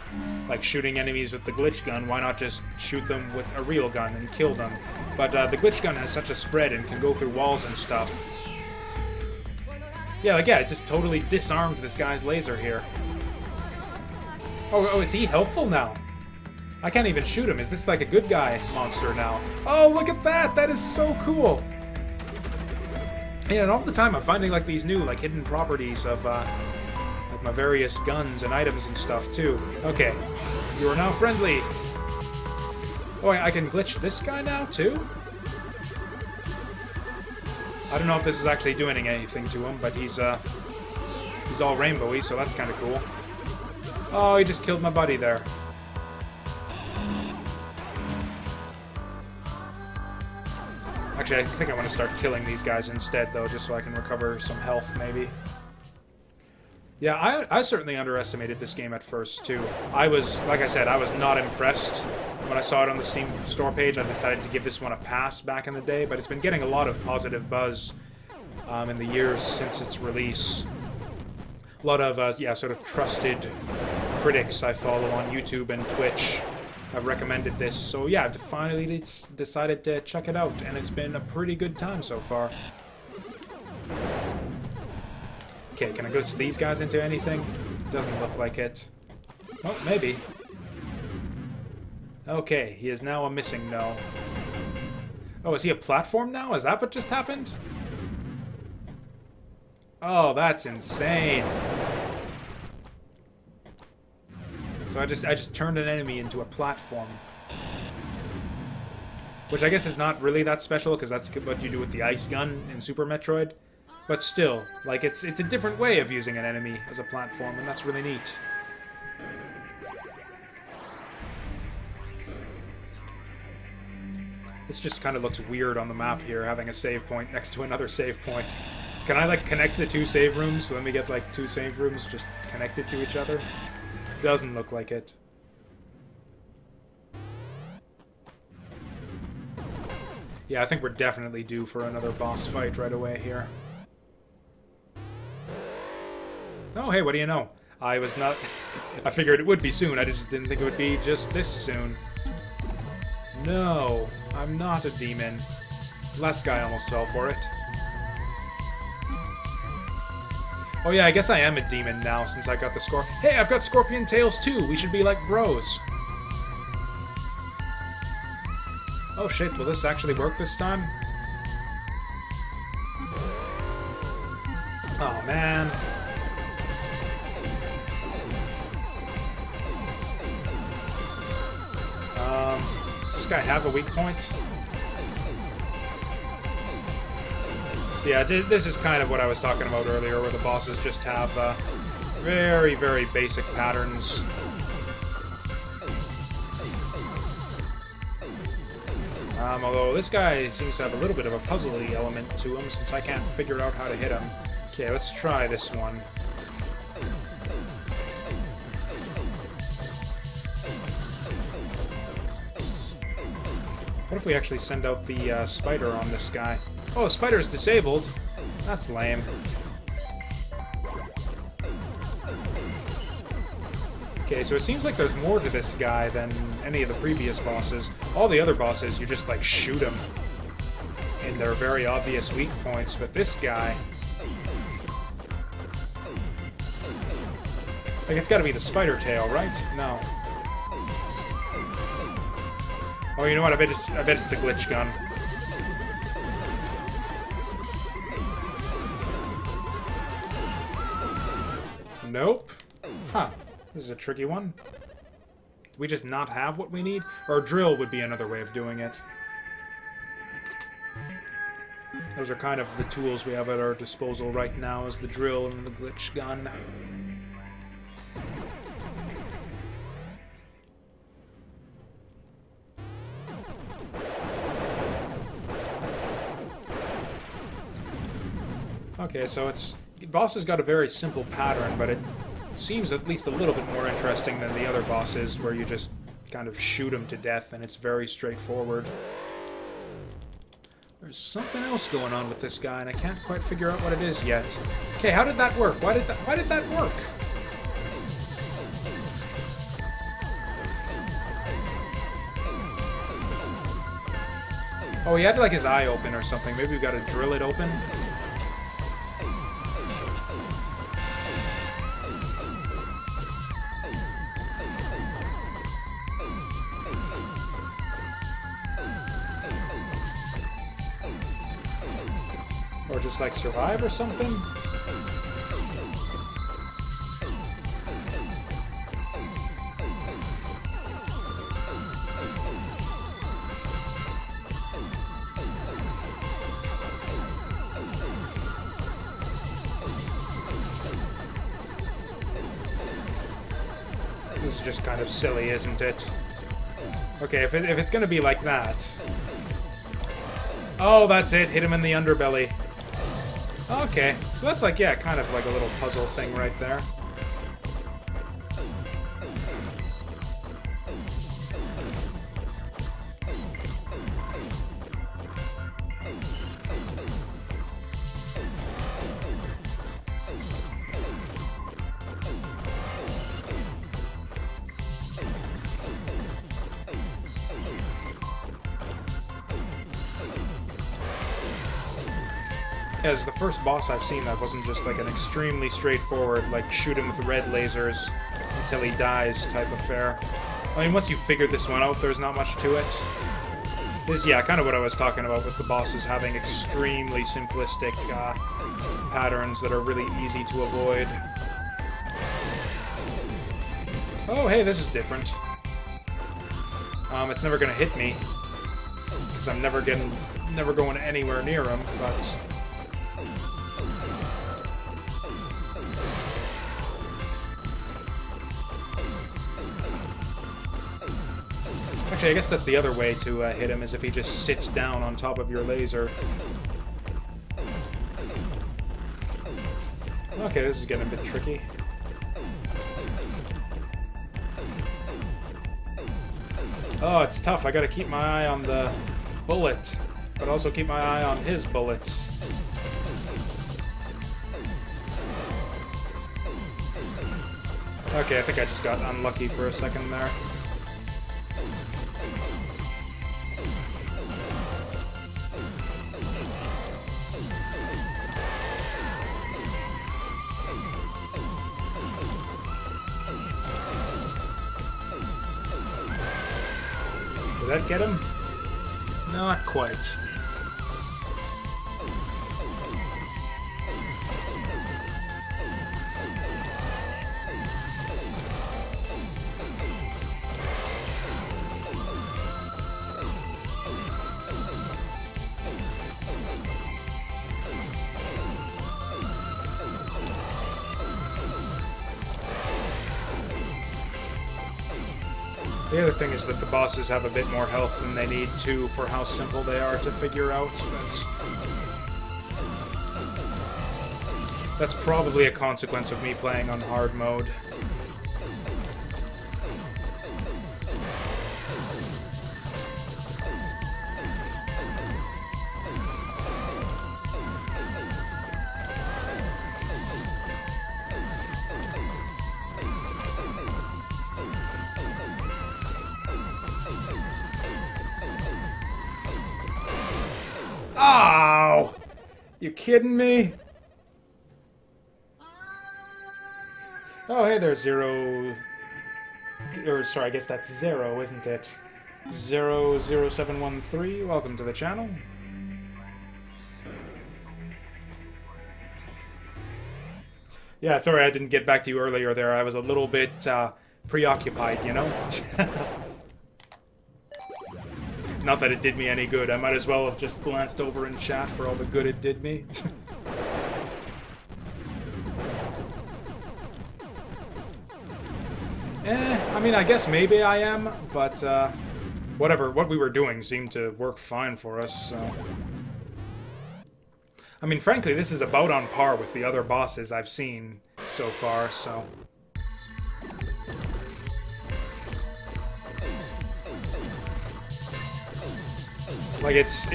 like shooting enemies with the glitch gun, why not just shoot them with a real gun and kill them? But the glitch gun has such a spread and can go through walls and stuff. Yeah, like, yeah, it just totally disarmed this guy's laser here. Oh, is he helpful now? I can't even shoot him. Is this like a good guy monster now? Oh, look at that! That is so cool! Yeah, and all the time I'm finding like these new like hidden properties of like my various guns and items and stuff too. Okay, you are now friendly. Oh, I can glitch this guy now too? I don't know if this is actually doing anything to him, but he's all rainbowy, so that's kind of cool. Oh, he just killed my buddy there. Actually, I think I want to start killing these guys instead, though, just so I can recover some health, maybe. Yeah, I certainly underestimated this game at first, too. I was, like I said, I was not impressed when I saw it on the Steam store page. I decided to give this one a pass back in the day, but it's been getting a lot of positive buzz in the years since its release. A lot of, yeah, sort of trusted critics I follow on YouTube and Twitch have recommended this, so yeah, I've finally decided to check it out, and it's been a pretty good time so far. Okay, can I glitch these guys into anything? Doesn't look like it. Oh, maybe. Okay, he is now a missing no. Oh, is he a platform now? Is that what just happened? Oh, that's insane. So I just turned an enemy into a platform. Which I guess is not really that special, because that's what you do with the ice gun in Super Metroid. But still, like, it's a different way of using an enemy as a platform, and that's really neat. This just kind of looks weird on the map here, having a save point next to another save point. Can I, like, connect the two save rooms? So let me get, like, two save rooms just connected to each other? Doesn't look like it. Yeah, I think we're definitely due for another boss fight right away here. Oh, hey, what do you know? I was not... I figured it would be soon, I just didn't think it would be just this soon. No, I'm not a demon. Last guy almost fell for it. Oh yeah, I guess I am a demon now since I got the score. Hey, I've got scorpion tails too! We should be like bros. Oh shit, will this actually work this time? Oh man. Does this guy have a weak point? So yeah, this is kind of what I was talking about earlier, where the bosses just have very, very basic patterns. Although this guy seems to have a little bit of a puzzly element to him, since I can't figure out how to hit him. Okay, let's try this one. What if we actually send out the spider on this guy? Oh, the spider is disabled. That's lame. Okay, so it seems like there's more to this guy than any of the previous bosses. All the other bosses, you just, like, shoot them in their very obvious weak points, but this guy... Like, it's gotta be the spider tail, right? No. Oh, you know what? I bet it's the glitch gun. Nope. Huh. This is a tricky one. Do we just not have what we need? Or drill would be another way of doing it. Those are kind of the tools we have at our disposal right now, is the drill and the glitch gun. Okay, so boss has got a very simple pattern, but it seems at least a little bit more interesting than the other bosses, where you just kind of shoot them to death, and it's very straightforward. There's something else going on with this guy, and I can't quite figure out what it is yet. Okay, how did that work? Why did that work? Oh, he had like his eye open or something. Maybe we gotta drill it open. Or just like survive or something? This is just kind of silly, isn't it? Okay, if it's gonna be like that... Oh, that's it. Hit him in the underbelly. Okay, so that's like, yeah, kind of like a little puzzle thing right there. As the first boss I've seen that wasn't just like an extremely straightforward, like, shoot him with red lasers until he dies type affair. I mean, once you figured this one out, there's not much to it. This is, yeah, kind of what I was talking about with the bosses having extremely simplistic patterns that are really easy to avoid. Oh, hey, this is different. It's never gonna hit me, because I'm never going anywhere near him, but... Actually, I guess that's the other way to hit him, is if he just sits down on top of your laser. Okay, this is getting a bit tricky. Oh, it's tough. I gotta keep my eye on the bullet. but also keep my eye on his bullets. Okay, I think I just got unlucky for a second there. Did that get him? Not quite. The other thing is that the bosses have a bit more health than they need to for how simple they are to figure out, but that's probably a consequence of me playing on hard mode. Ow! You kidding me? Oh, hey there, Zero... Or, sorry, I guess that's Zero, isn't it? 00713, welcome to the channel. Yeah, sorry I didn't get back to you earlier there. I was a little bit, preoccupied, you know? Not that it did me any good. I might as well have just glanced over in chat for all the good it did me. I mean, I guess maybe I am, but, whatever. What we were doing seemed to work fine for us, so... I mean, frankly, this is about on par with the other bosses I've seen so far, so... Like, it's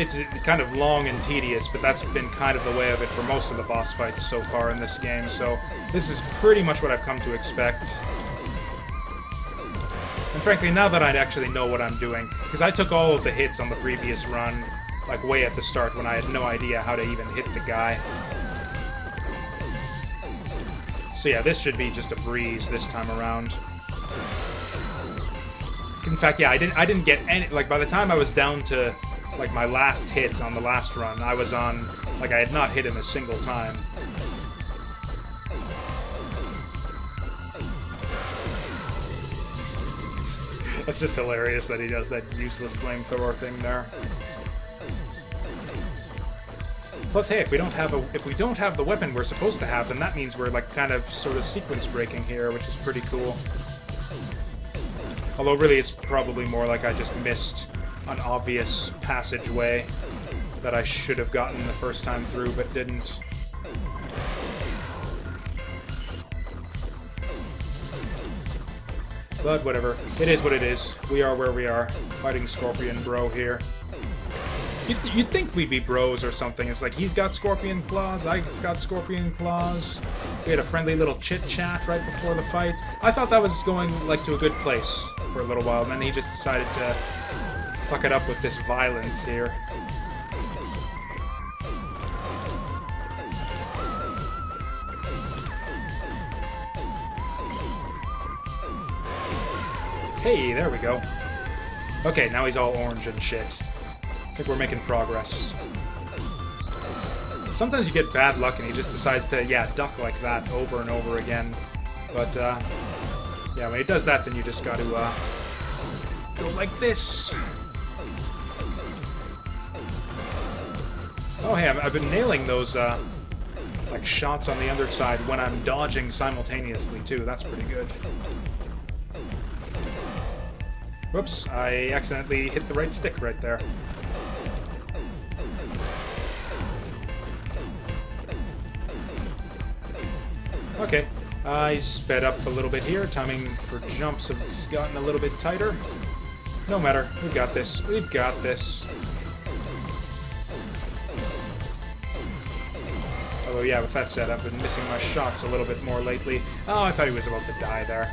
kind of long and tedious, but that's been kind of the way of it for most of the boss fights so far in this game, so this is pretty much what I've come to expect. And frankly, now that I actually know what I'm doing, because I took all of the hits on the previous run, like, way at the start when I had no idea how to even hit the guy. So yeah, this should be just a breeze this time around. In fact, yeah, I didn't get any, like, by the time I was down to... like, my last hit on the last run, I was on... like, I had not hit him a single time. That's just hilarious that he does that useless flamethrower thing there. Plus, hey, if we don't have the weapon we're supposed to have, then that means we're, like, kind of sort of sequence breaking here, which is pretty cool. Although, really, it's probably more like I just missed an obvious passageway that I should have gotten the first time through, but didn't. But whatever. It is what it is. We are where we are. Fighting Scorpion Bro here. You'd think we'd be bros or something. It's like, he's got Scorpion Claws, I've got Scorpion Claws. We had a friendly little chit-chat right before the fight. I thought that was going, like, to a good place for a little while, and then he just decided to fuck it up with this violence here. Hey, there we go. Okay, now he's all orange and shit. I think we're making progress. Sometimes you get bad luck and he just decides to, yeah, duck like that over and over again. But, yeah, when he does that, then you just gotta, go like this. Oh, hey, I've been nailing those, like, shots on the underside when I'm dodging simultaneously, too. That's pretty good. Whoops, I accidentally hit the right stick right there. Okay, I sped up a little bit here. Timing for jumps has gotten a little bit tighter. No matter, we've got this. We've got this. Although, yeah, with that said, I've been missing my shots a little bit more lately. Oh, I thought he was about to die there.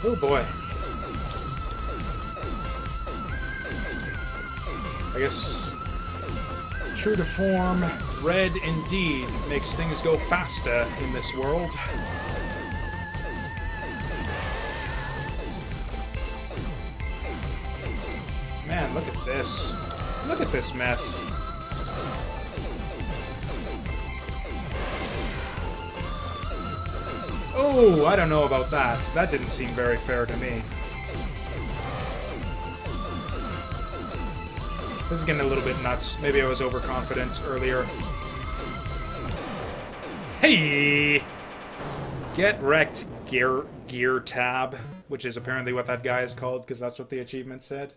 Oh, boy. I guess, true to form, red indeed makes things go faster in this world. Man, look at this. Look at this mess. Oh, I don't know about that. That didn't seem very fair to me. This is getting a little bit nuts. Maybe I was overconfident earlier. Hey! Get wrecked, gear tab, which is apparently what that guy is called, because that's what the achievement said.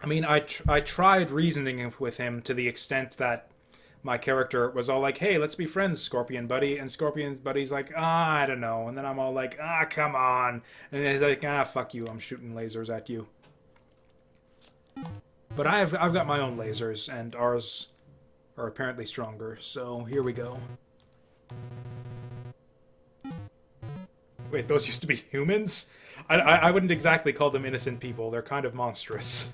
I mean, I tried reasoning with him to the extent that my character was all like, hey, let's be friends, Scorpion Buddy. And Scorpion Buddy's like, I don't know. And then I'm all like, come on. And he's like, fuck you, I'm shooting lasers at you. But I've got my own lasers, and ours are apparently stronger. So here we go. Wait, those used to be humans? I wouldn't exactly call them innocent people. They're kind of monstrous.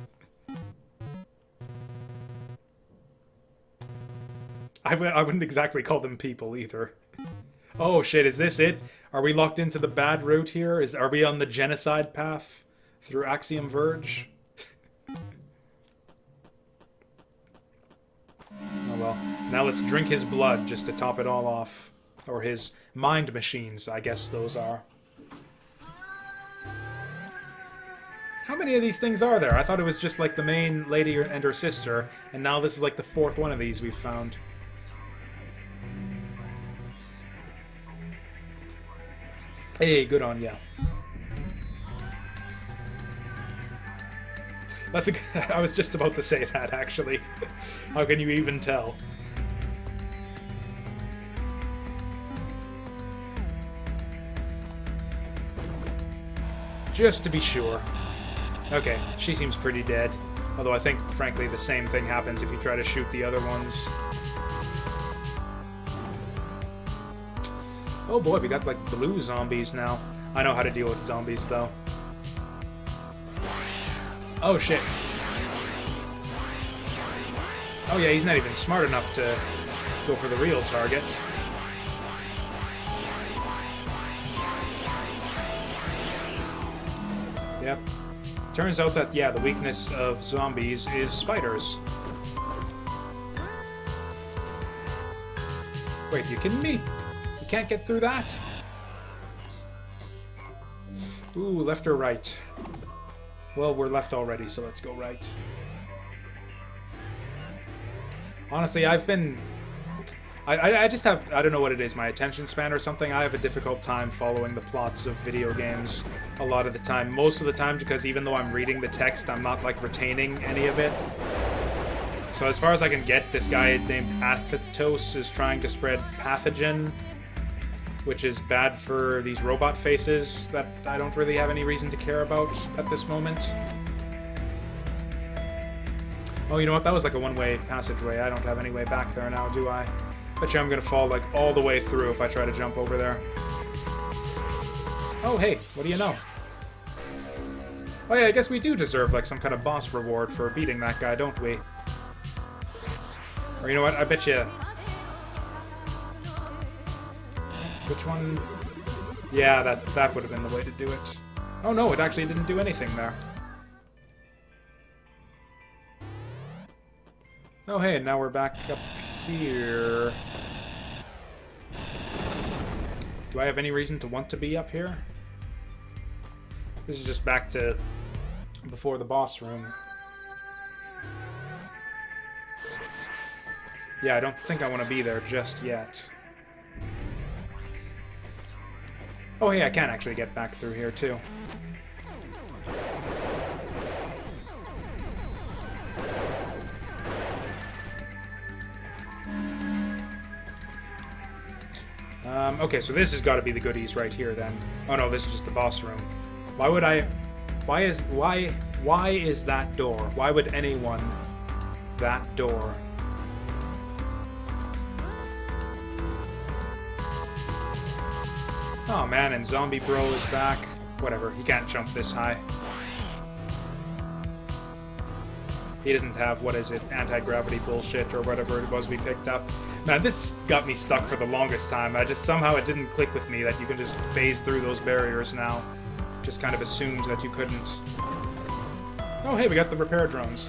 I wouldn't exactly call them people either. Oh shit, is this it? Are we locked into the bad route here? Are we on the genocide path through Axiom Verge? Oh well. Now let's drink his blood just to top it all off. Or his mind machines, I guess those are. How many of these things are there? I thought it was just like the main lady and her sister, and now this is like the fourth one of these we've found. Hey, good on ya. That's I was just about to say that, actually. How can you even tell? Just to be sure. Okay, she seems pretty dead. Although I think, frankly, the same thing happens if you try to shoot the other ones. Oh boy, we got, like, blue zombies now. I know how to deal with zombies, though. Oh, shit. Oh yeah, he's not even smart enough to go for the real target. Yep. Turns out that, yeah, the weakness of zombies is spiders. Wait, you kidding me? You can't get through that? Ooh, left or right? Well, we're left already, so let's go right. Honestly, I've been... I just have... I don't know what it is, my attention span or something. I have a difficult time following the plots of video games a lot of the time. Most of the time, because even though I'm reading the text, I'm not, like, retaining any of it. So as far as I can get, this guy named Aphatos is trying to spread pathogen, which is bad for these robot faces that I don't really have any reason to care about at this moment. Oh, you know what? That was like a one-way passageway. I don't have any way back there now, do I? Bet you I'm gonna fall, like, all the way through if I try to jump over there. Oh, hey, what do you know? Oh yeah, I guess we do deserve, like, some kind of boss reward for beating that guy, don't we? Or you know what? I bet you... Which one? Yeah, that would have been the way to do it. Oh no, it actually didn't do anything there. Oh hey, and now we're back up here. Do I have any reason to want to be up here? This is just back to before the boss room. Yeah, I don't think I want to be there just yet. Oh, hey, I can actually get back through here, too. Okay, so this has got to be the goodies right here, then. Oh, no, this is just the boss room. Why would I... Why Why is that door? Why would anyone... that door? Oh man, and Zombie Bro is back. Whatever, he can't jump this high. He doesn't have, what is it, anti-gravity bullshit or whatever it was we picked up. Man, this got me stuck for the longest time. Somehow it didn't click with me that you can just phase through those barriers now. Just kind of assumed that you couldn't. Oh hey, we got the repair drones.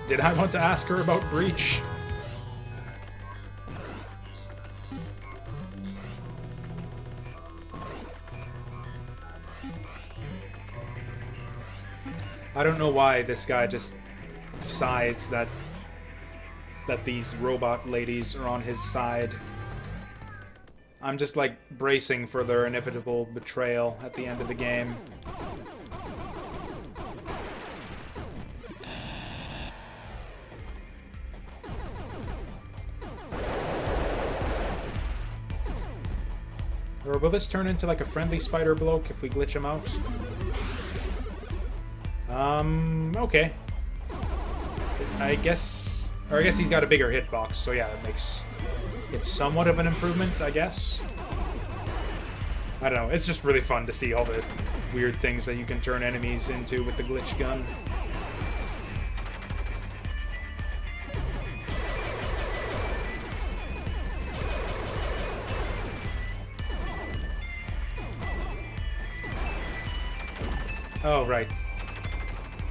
Did I want to ask her about Breach? I don't know why this guy just decides that these robot ladies are on his side. I'm just like bracing for their inevitable betrayal at the end of the game. Or will this turn into like a friendly spider bloke if we glitch him out? Okay. I guess he's got a bigger hitbox, so yeah, that makes it somewhat of an improvement, I guess. I don't know, it's just really fun to see all the weird things that you can turn enemies into with the glitch gun. Oh, right.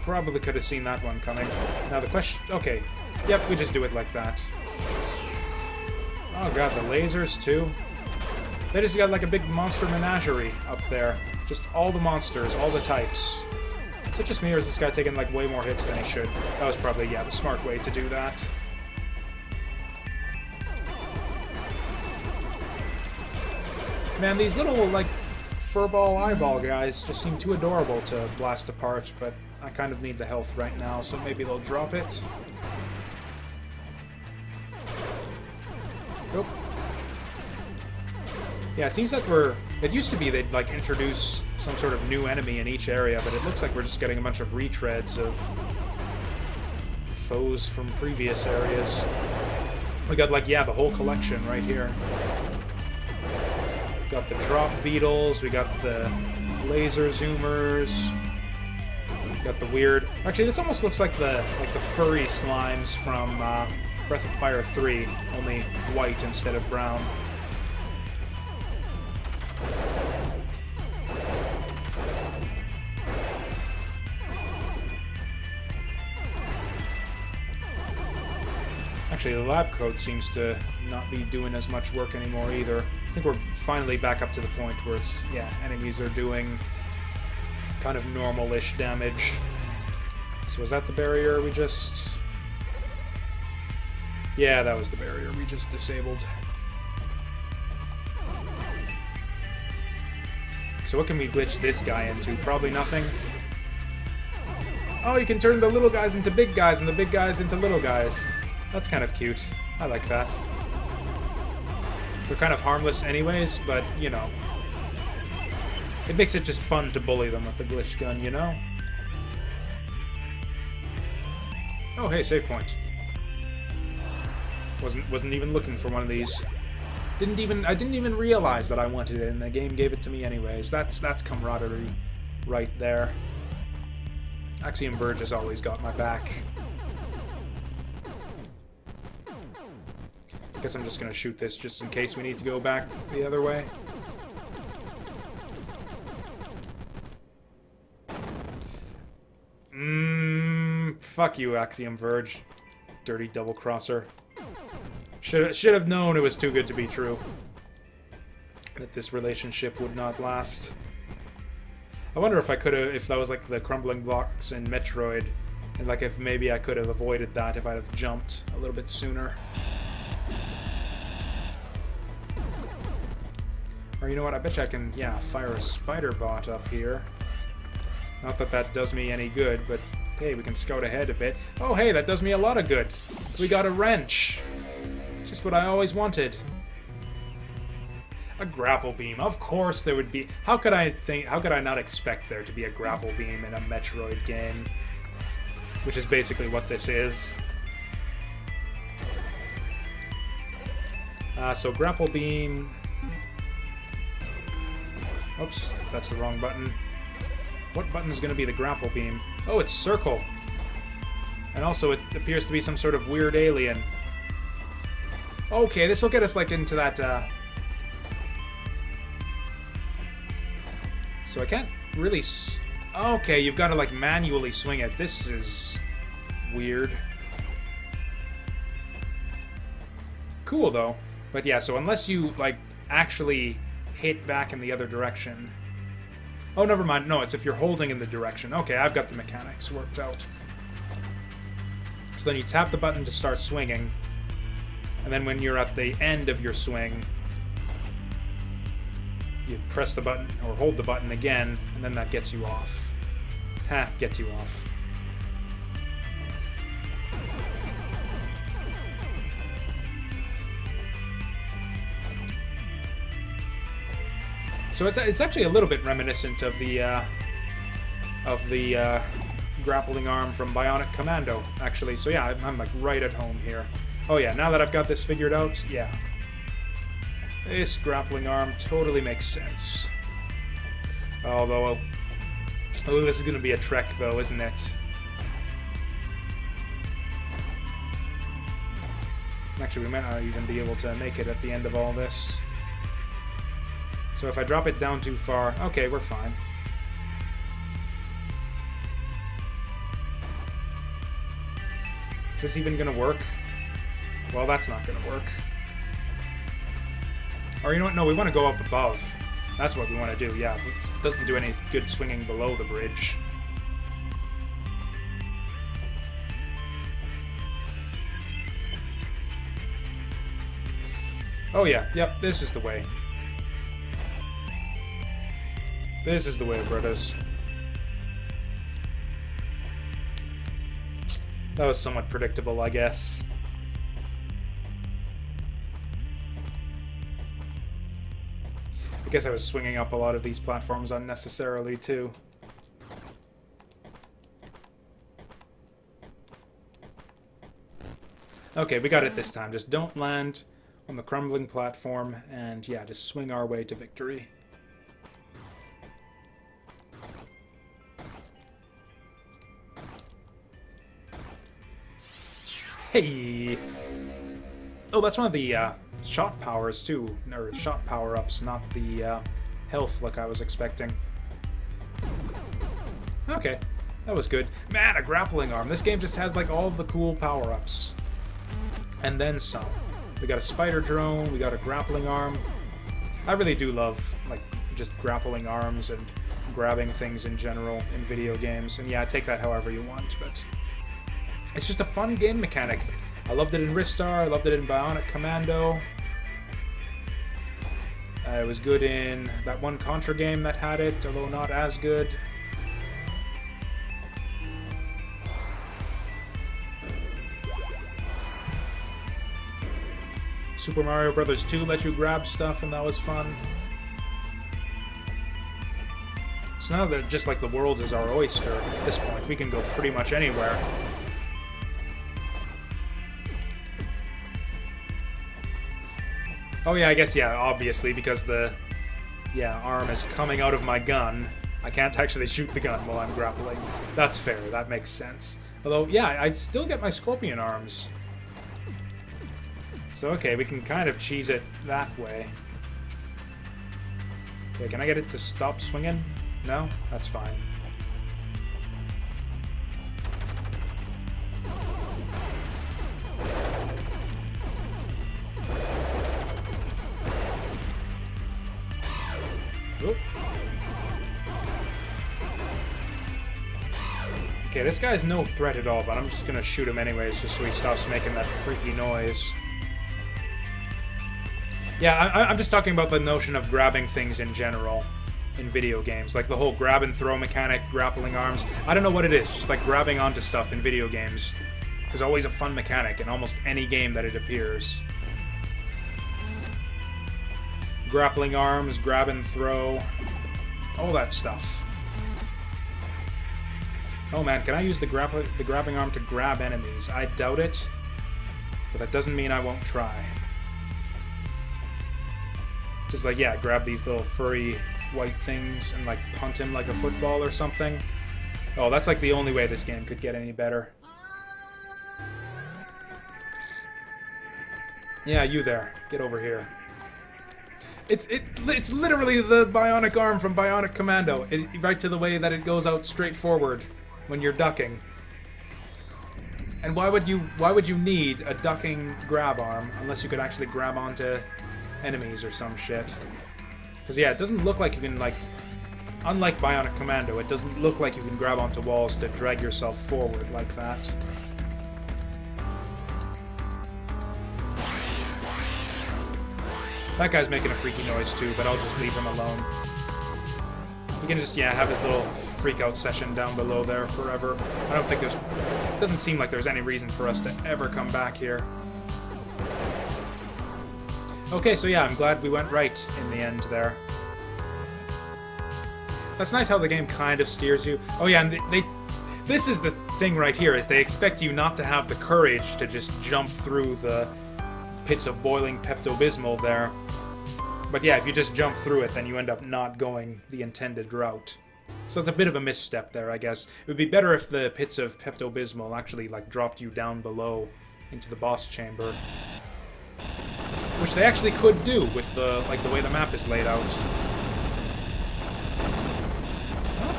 Probably could have seen that one coming. Now the question... Okay. Yep, we just do it like that. Oh god, the lasers too. They just got like a big monster menagerie up there. Just all the monsters, all the types. Is it just me or is this guy taking like way more hits than he should? That was probably, yeah, the smart way to do that. Man, these little like furball eyeball guys just seem too adorable to blast apart, but I kind of need the health right now, so maybe they'll drop it. Nope. Yeah, it seems like it used to be they'd like introduce some sort of new enemy in each area, but it looks like we're just getting a bunch of retreads of foes from previous areas. We got like, yeah, the whole collection right here. Got the drop beetles, we got the laser zoomers, we got the weird... Actually, this almost looks like the furry slimes from Breath of Fire 3, only white instead of brown. Actually, the lab coat seems to not be doing as much work anymore either. I think we're finally back up to the point where it's, yeah, enemies are doing kind of normal-ish damage. So was that the barrier we just... Yeah, that was the barrier we just disabled. So what can we glitch this guy into? Probably nothing. Oh, you can turn the little guys into big guys and the big guys into little guys. That's kind of cute. I like that. They're kind of harmless anyways, but, you know. It makes it just fun to bully them with the glitch gun, you know? Oh, hey, save point. Wasn't even looking for one of these. I didn't even realize that I wanted it, and the game gave it to me anyways. That's camaraderie right there. Axiom Verge has always got my back. Guess I'm just gonna shoot this just in case we need to go back the other way. Fuck you, Axiom Verge. Dirty double-crosser. Should have known it was too good to be true. That this relationship would not last. I wonder if I could have, if that was like the crumbling blocks in Metroid, and like if maybe I could have avoided that if I'd have jumped a little bit sooner. Or you know what, I bet you I can, yeah, fire a spider bot up here. Not that that does me any good, but hey, we can scout ahead a bit. Oh hey, that does me a lot of good. We got a wrench. Just what I always wanted. A grapple beam. Of course there would be. How could I not expect there to be a grapple beam in a Metroid game? Which is basically what this is. So grapple beam. Oops, that's the wrong button. What button is going to be the grapple beam? Oh, it's circle. And also it appears to be some sort of weird alien. Okay, this will get us like into that. So I can't really. Okay, you've got to like manually swing it. This is weird. Cool though. But yeah, so unless you like actually hit back in the other direction. Oh, never mind. No, it's if you're holding in the direction. Okay, I've got the mechanics worked out. So then you tap the button to start swinging. And then when you're at the end of your swing, you press the button or hold the button again, and then that gets you off. Ha, gets you off. So it's actually a little bit reminiscent of the grappling arm from Bionic Commando, actually. So yeah, I'm like right at home here. Oh yeah, now that I've got this figured out, yeah. This grappling arm totally makes sense. Although, oh, this is going to be a trek though, isn't it? Actually, we might not even be able to make it at the end of all this. So if I drop it down too far, okay, we're fine. Is this even going to work? Well, that's not going to work. Or you know what? No, we want to go up above. That's what we want to do, yeah. It doesn't do any good swinging below the bridge. Oh yeah, yep, this is the way. This is the way, brothers. That was somewhat predictable, I guess. I guess I was swinging up a lot of these platforms unnecessarily, too. Okay, we got it this time. Just don't land on the crumbling platform, and yeah, just swing our way to victory. Hey! Oh, that's one of the shot powers, too. Or shot power-ups, not the health like I was expecting. Okay, that was good. Man, a grappling arm. This game just has, like, all the cool power-ups. And then some. We got a spider drone, we got a grappling arm. I really do love, like, just grappling arms and grabbing things in general in video games. And yeah, take that however you want, but it's just a fun game mechanic. I loved it in Ristar, I loved it in Bionic Commando. It was good in that one Contra game that had it, although not as good. Super Mario Bros. 2 let you grab stuff, and that was fun. So now that just like the world is our oyster at this point, we can go pretty much anywhere. Oh yeah, I guess, yeah, obviously, because the, arm is coming out of my gun, I can't actually shoot the gun while I'm grappling. That's fair, that makes sense. Although, yeah, I'd still get my scorpion arms. So, okay, we can kind of cheese it that way. Okay, can I get it to stop swinging? No? That's fine. Oop. Okay, this guy's no threat at all, but I'm just gonna shoot him anyways, just so he stops making that freaky noise. Yeah, I'm just talking about the notion of grabbing things in general in video games. Like the whole grab and throw mechanic, grappling arms. I don't know what it is, just like grabbing onto stuff in video games. There's always a fun mechanic in almost any game that it appears. grappling arms, grab and throw, all that stuff. Oh man, can I use the grabbing arm to grab enemies? I doubt it, but that doesn't mean I won't try. Just like, yeah, grab these little furry white things and like punt him like a football or something. Oh, that's like the only way this game could get any better. Yeah, you there. Get over here. It's literally the bionic arm from Bionic Commando. Right to the way that it goes out straight forward when you're ducking. And why would you need a ducking grab arm unless you could actually grab onto enemies or some shit? Because yeah, it doesn't look like you can, like, unlike Bionic Commando, it doesn't look like you can grab onto walls to drag yourself forward like that. That guy's making a freaky noise too, but I'll just leave him alone. He can just, yeah, have his little freak-out session down below there forever. I don't think there's... It doesn't seem like there's any reason for us to ever come back here. Okay, so yeah, I'm glad we went right in the end there. That's nice how the game kind of steers you. Oh yeah, and this is the thing right here, is they expect you not to have the courage to just jump through the pits of boiling Pepto-Bismol there. But yeah, if you just jump through it, then you end up not going the intended route. So it's a bit of a misstep there, I guess. It would be better if the pits of Pepto-Bismol actually, like, dropped you down below into the boss chamber. Which they actually could do with the, like, the way the map is laid out.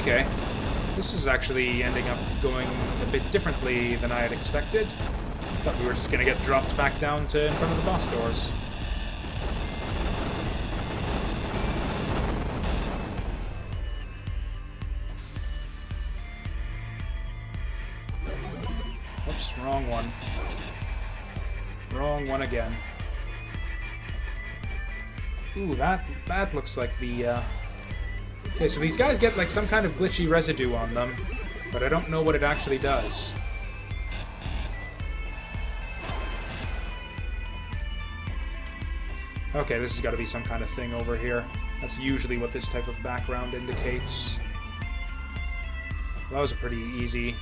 Okay. This is actually ending up going a bit differently than I had expected. I thought we were just gonna get dropped back down to in front of the boss doors. Oops, wrong one. Wrong one again. Ooh, that looks like the, Okay, so these guys get, like, some kind of glitchy residue on them, but I don't know what it actually does. Okay, this has got to be some kind of thing over here. That's usually what this type of background indicates. Well, that was a pretty easy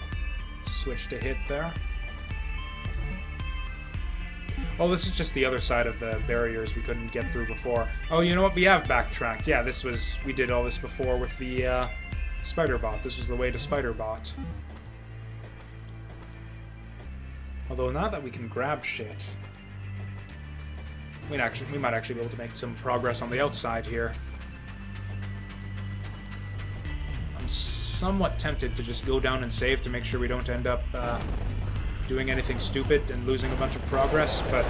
switch to hit there. Oh, this is just the other side of the barriers we couldn't get through before. Oh, you know what? We have backtracked. Yeah, we did all this before with the Spider Bot. This was the way to Spider Bot. Although now that we can grab shit, we might actually be able to make some progress on the outside here. I'm somewhat tempted to just go down and save to make sure we don't end up doing anything stupid and losing a bunch of progress, but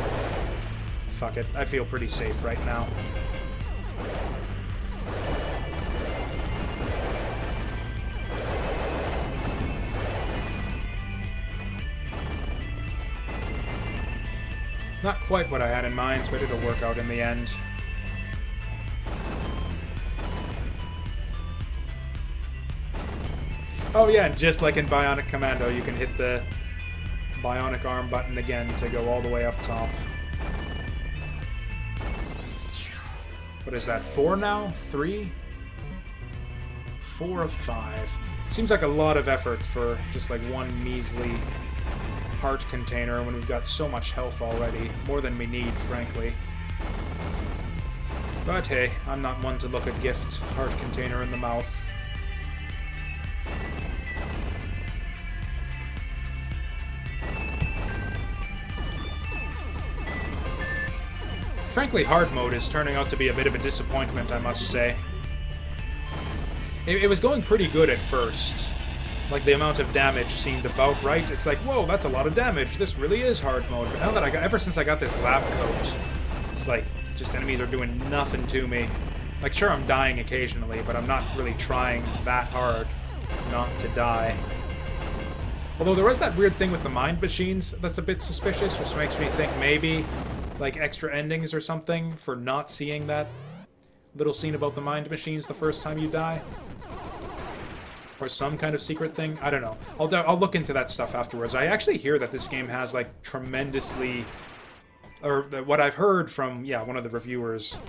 fuck it. I feel pretty safe right now. Not quite what I had in mind, but it'll work out in the end. Oh yeah, just like in Bionic Commando, you can hit the bionic arm button again to go all the way up top. What is that, 4 now? 3? 4 of 5. Seems like a lot of effort for just like one measly heart container when we've got so much health already. More than we need, frankly. But hey, I'm not one to look a gift heart container in the mouth. Frankly, hard mode is turning out to be a bit of a disappointment, I must say. It was going pretty good at first. Like, the amount of damage seemed about right. It's like, whoa, that's a lot of damage. This really is hard mode. But now that ever since I got this lab coat, it's like, just enemies are doing nothing to me. Like, sure, I'm dying occasionally, but I'm not really trying that hard not to die. Although there was that weird thing with the mind machines that's a bit suspicious, which makes me think maybe like extra endings or something for not seeing that little scene about the mind machines the first time you die. Or some kind of secret thing. I don't know. I'll look into that stuff afterwards. I actually hear that this game has like tremendously... Or what I've heard from, yeah, one of the reviewers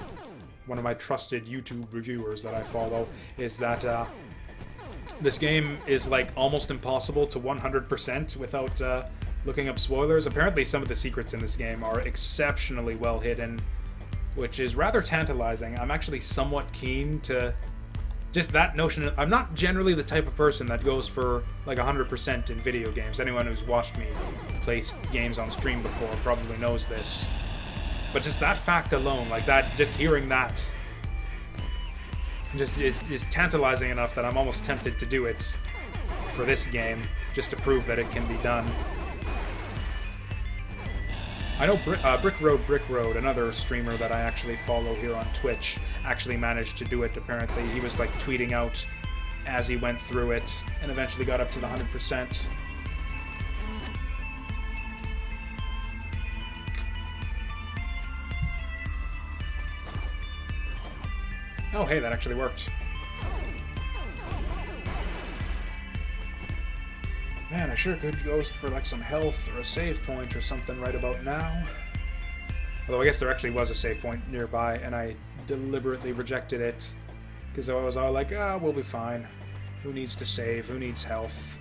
one of my trusted YouTube reviewers that I follow, is that this game is like almost impossible to 100% without looking up spoilers. Apparently some of the secrets in this game are exceptionally well hidden, which is rather tantalizing. I'm actually somewhat keen to just that notion. I'm not generally the type of person that goes for like 100% in video games. Anyone who's watched me play games on stream before probably knows this. But just that fact alone, like that, just hearing that just is tantalizing enough that I'm almost tempted to do it for this game, just to prove that it can be done. I know Brick Road, another streamer that I actually follow here on Twitch, actually managed to do it, apparently. He was like tweeting out as he went through it, and eventually got up to the 100%. Oh, hey, that actually worked. Man, I sure could go for like some health or a save point or something right about now. Although I guess there actually was a save point nearby, and I deliberately rejected it. Because I was all like, ah, we'll be fine. Who needs to save? Who needs health?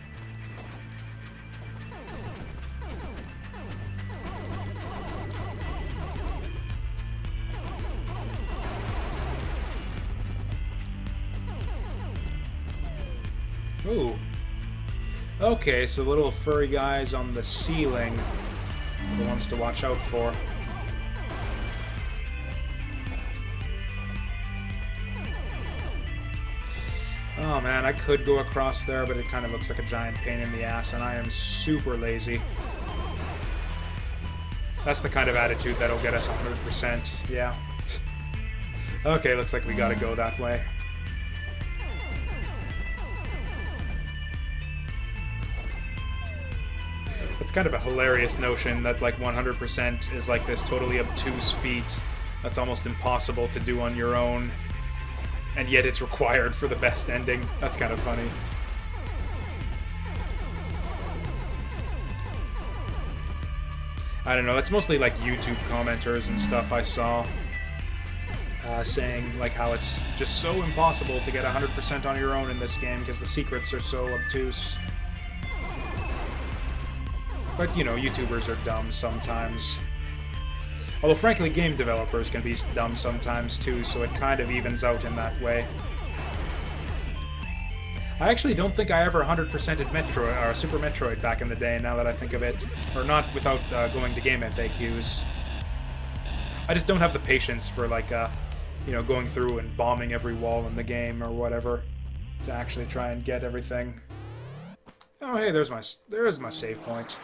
Ooh. Okay, so little furry guys on the ceiling are the ones to watch out for. Oh man, I could go across there, but it kind of looks like a giant pain in the ass, and I am super lazy. That's the kind of attitude that'll get us 100%, yeah. Okay, looks like we gotta go that way. It's kind of a hilarious notion that like 100% is like this totally obtuse feat that's almost impossible to do on your own, and yet it's required for the best ending. That's kind of funny. I don't know, that's mostly like YouTube commenters and stuff I saw saying like how it's just so impossible to get 100% on your own in this game because the secrets are so obtuse. But, you know, YouTubers are dumb sometimes. Although, frankly, game developers can be dumb sometimes, too, so it kind of evens out in that way. I actually don't think I ever 100%ed Metroid, or Super Metroid back in the day, now that I think of it. Or not without going to game FAQs. I just don't have the patience for, like, you know, going through and bombing every wall in the game or whatever to actually try and get everything. Oh, hey, there's my save point.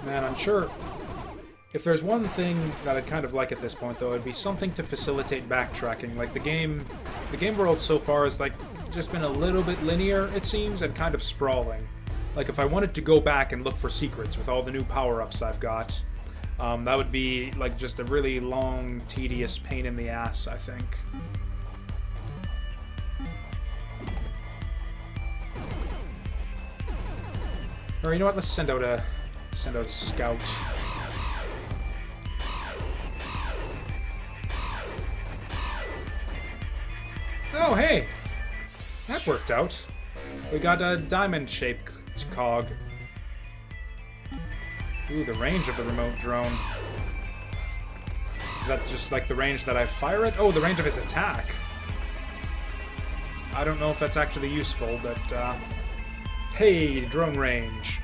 Man, I'm sure if there's one thing that I'd kind of like at this point, though, it'd be something to facilitate backtracking. Like the game world so far has like just been a little bit linear, it seems, and kind of sprawling. Like if I wanted to go back and look for secrets with all the new power-ups I've got, that would be like just a really long, tedious pain in the ass, I think. Or you know what? Let's send out a scout. Oh, hey! That worked out. We got a diamond-shaped cog. Ooh, the range of the remote drone. Is that just like the range that I fire it? Oh, the range of his attack. I don't know if that's actually useful, but, hey, drone range.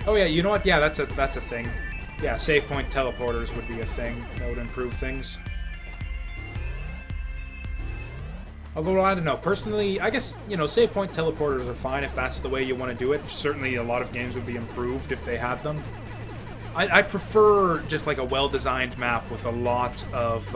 Oh yeah, you know what? Yeah, that's a thing. Yeah, save point teleporters would be a thing. That would improve things. Although, I don't know, personally, I guess, you know, save point teleporters are fine if that's the way you want to do it. Certainly a lot of games would be improved if they had them. I prefer just like a well-designed map with a lot of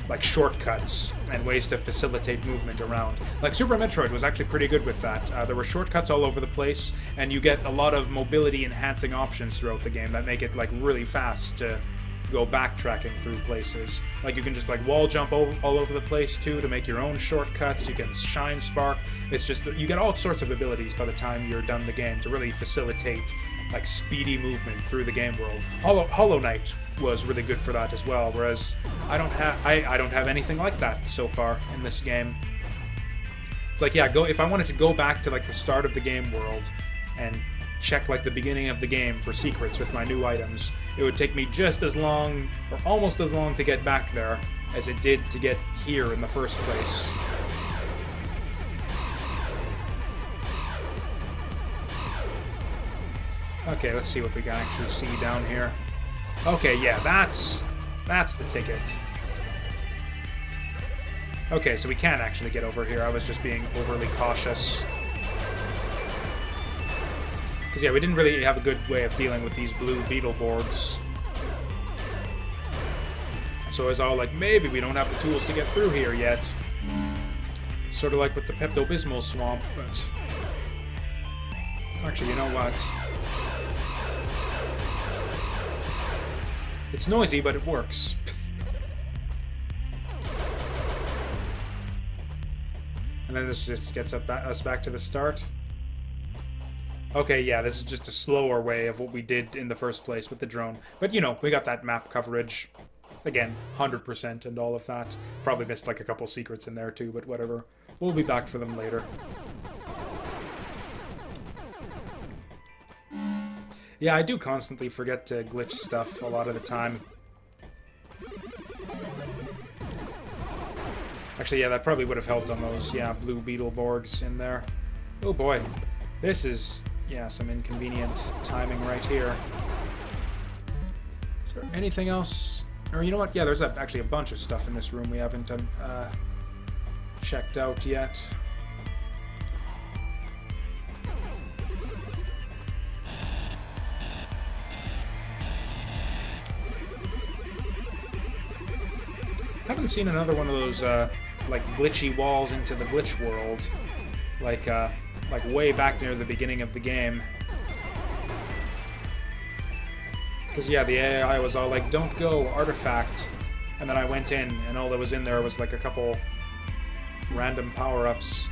like shortcuts and ways to facilitate movement around. Like Super Metroid was actually pretty good with that. There were shortcuts all over the place, and you get a lot of mobility enhancing options throughout the game that make it like really fast to go backtracking through places. Like you can just like wall jump all over the place too to make your own shortcuts. You can shine spark. It's just, you get all sorts of abilities by the time you're done the game to really facilitate like speedy movement through the game world. Hollow Knight was really good for that as well, whereas I don't have anything like that so far in this game. It's like, yeah, if I wanted to go back to like the start of the game world and check like the beginning of the game for secrets with my new items, it would take me just as long, or almost as long, to get back there as it did to get here in the first place. Okay, let's see what we can actually see down here. Okay, yeah, that's the ticket. Okay, so we can actually get over here. I was just being overly cautious. Because, yeah, we didn't really have a good way of dealing with these blue beetle boards. So I was all like, maybe we don't have the tools to get through here yet. Sort of like with the Pepto-Bismol swamp, but... Actually, you know what? It's noisy, but it works. And then this just gets us back to the start. Okay, yeah, this is just a slower way of what we did in the first place with the drone. But, you know, we got that map coverage. Again, 100% and all of that. Probably missed like a couple secrets in there too, but whatever. We'll be back for them later. Yeah, I do constantly forget to glitch stuff a lot of the time. Actually, yeah, that probably would have helped on those, yeah, blue beetle boards in there. Oh boy. This is, yeah, some inconvenient timing right here. Is there anything else? Or you know what? Yeah, there's actually a bunch of stuff in this room we haven't checked out yet. Haven't seen another one of those like glitchy walls into the glitch world, like way back near the beginning of the game. Because yeah, the AI was all like, "Don't go, artifact," and then I went in, and all that was in there was like a couple random power-ups.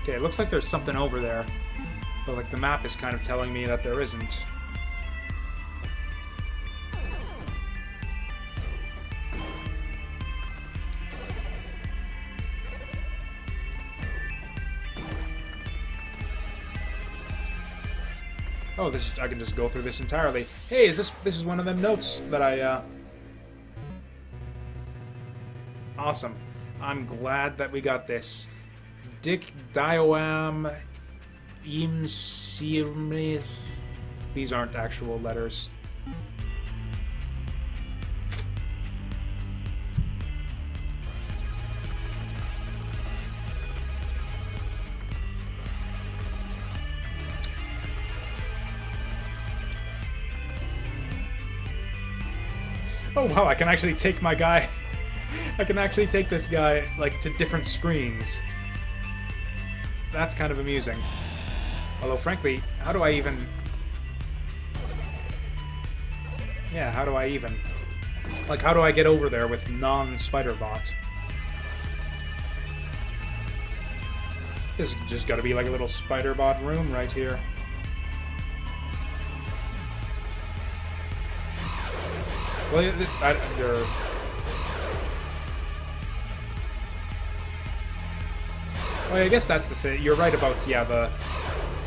Okay, it looks like there's something over there, but like the map is kind of telling me that there isn't. Oh, I can just go through this entirely. Hey, this is one of them notes that I, Awesome. I'm glad that we got this. Dick Dioam Imsirmith. These aren't actual letters. Oh wow, I can actually take my guy... I can actually take this guy, like, to different screens. That's kind of amusing. Although, frankly, how do I even... Yeah, how do I even... Like, how do I get over there with non-Spider-Bot? This has just gotta be like a little Spider-Bot room right here. Well, I guess that's the thing. You're right about, yeah, the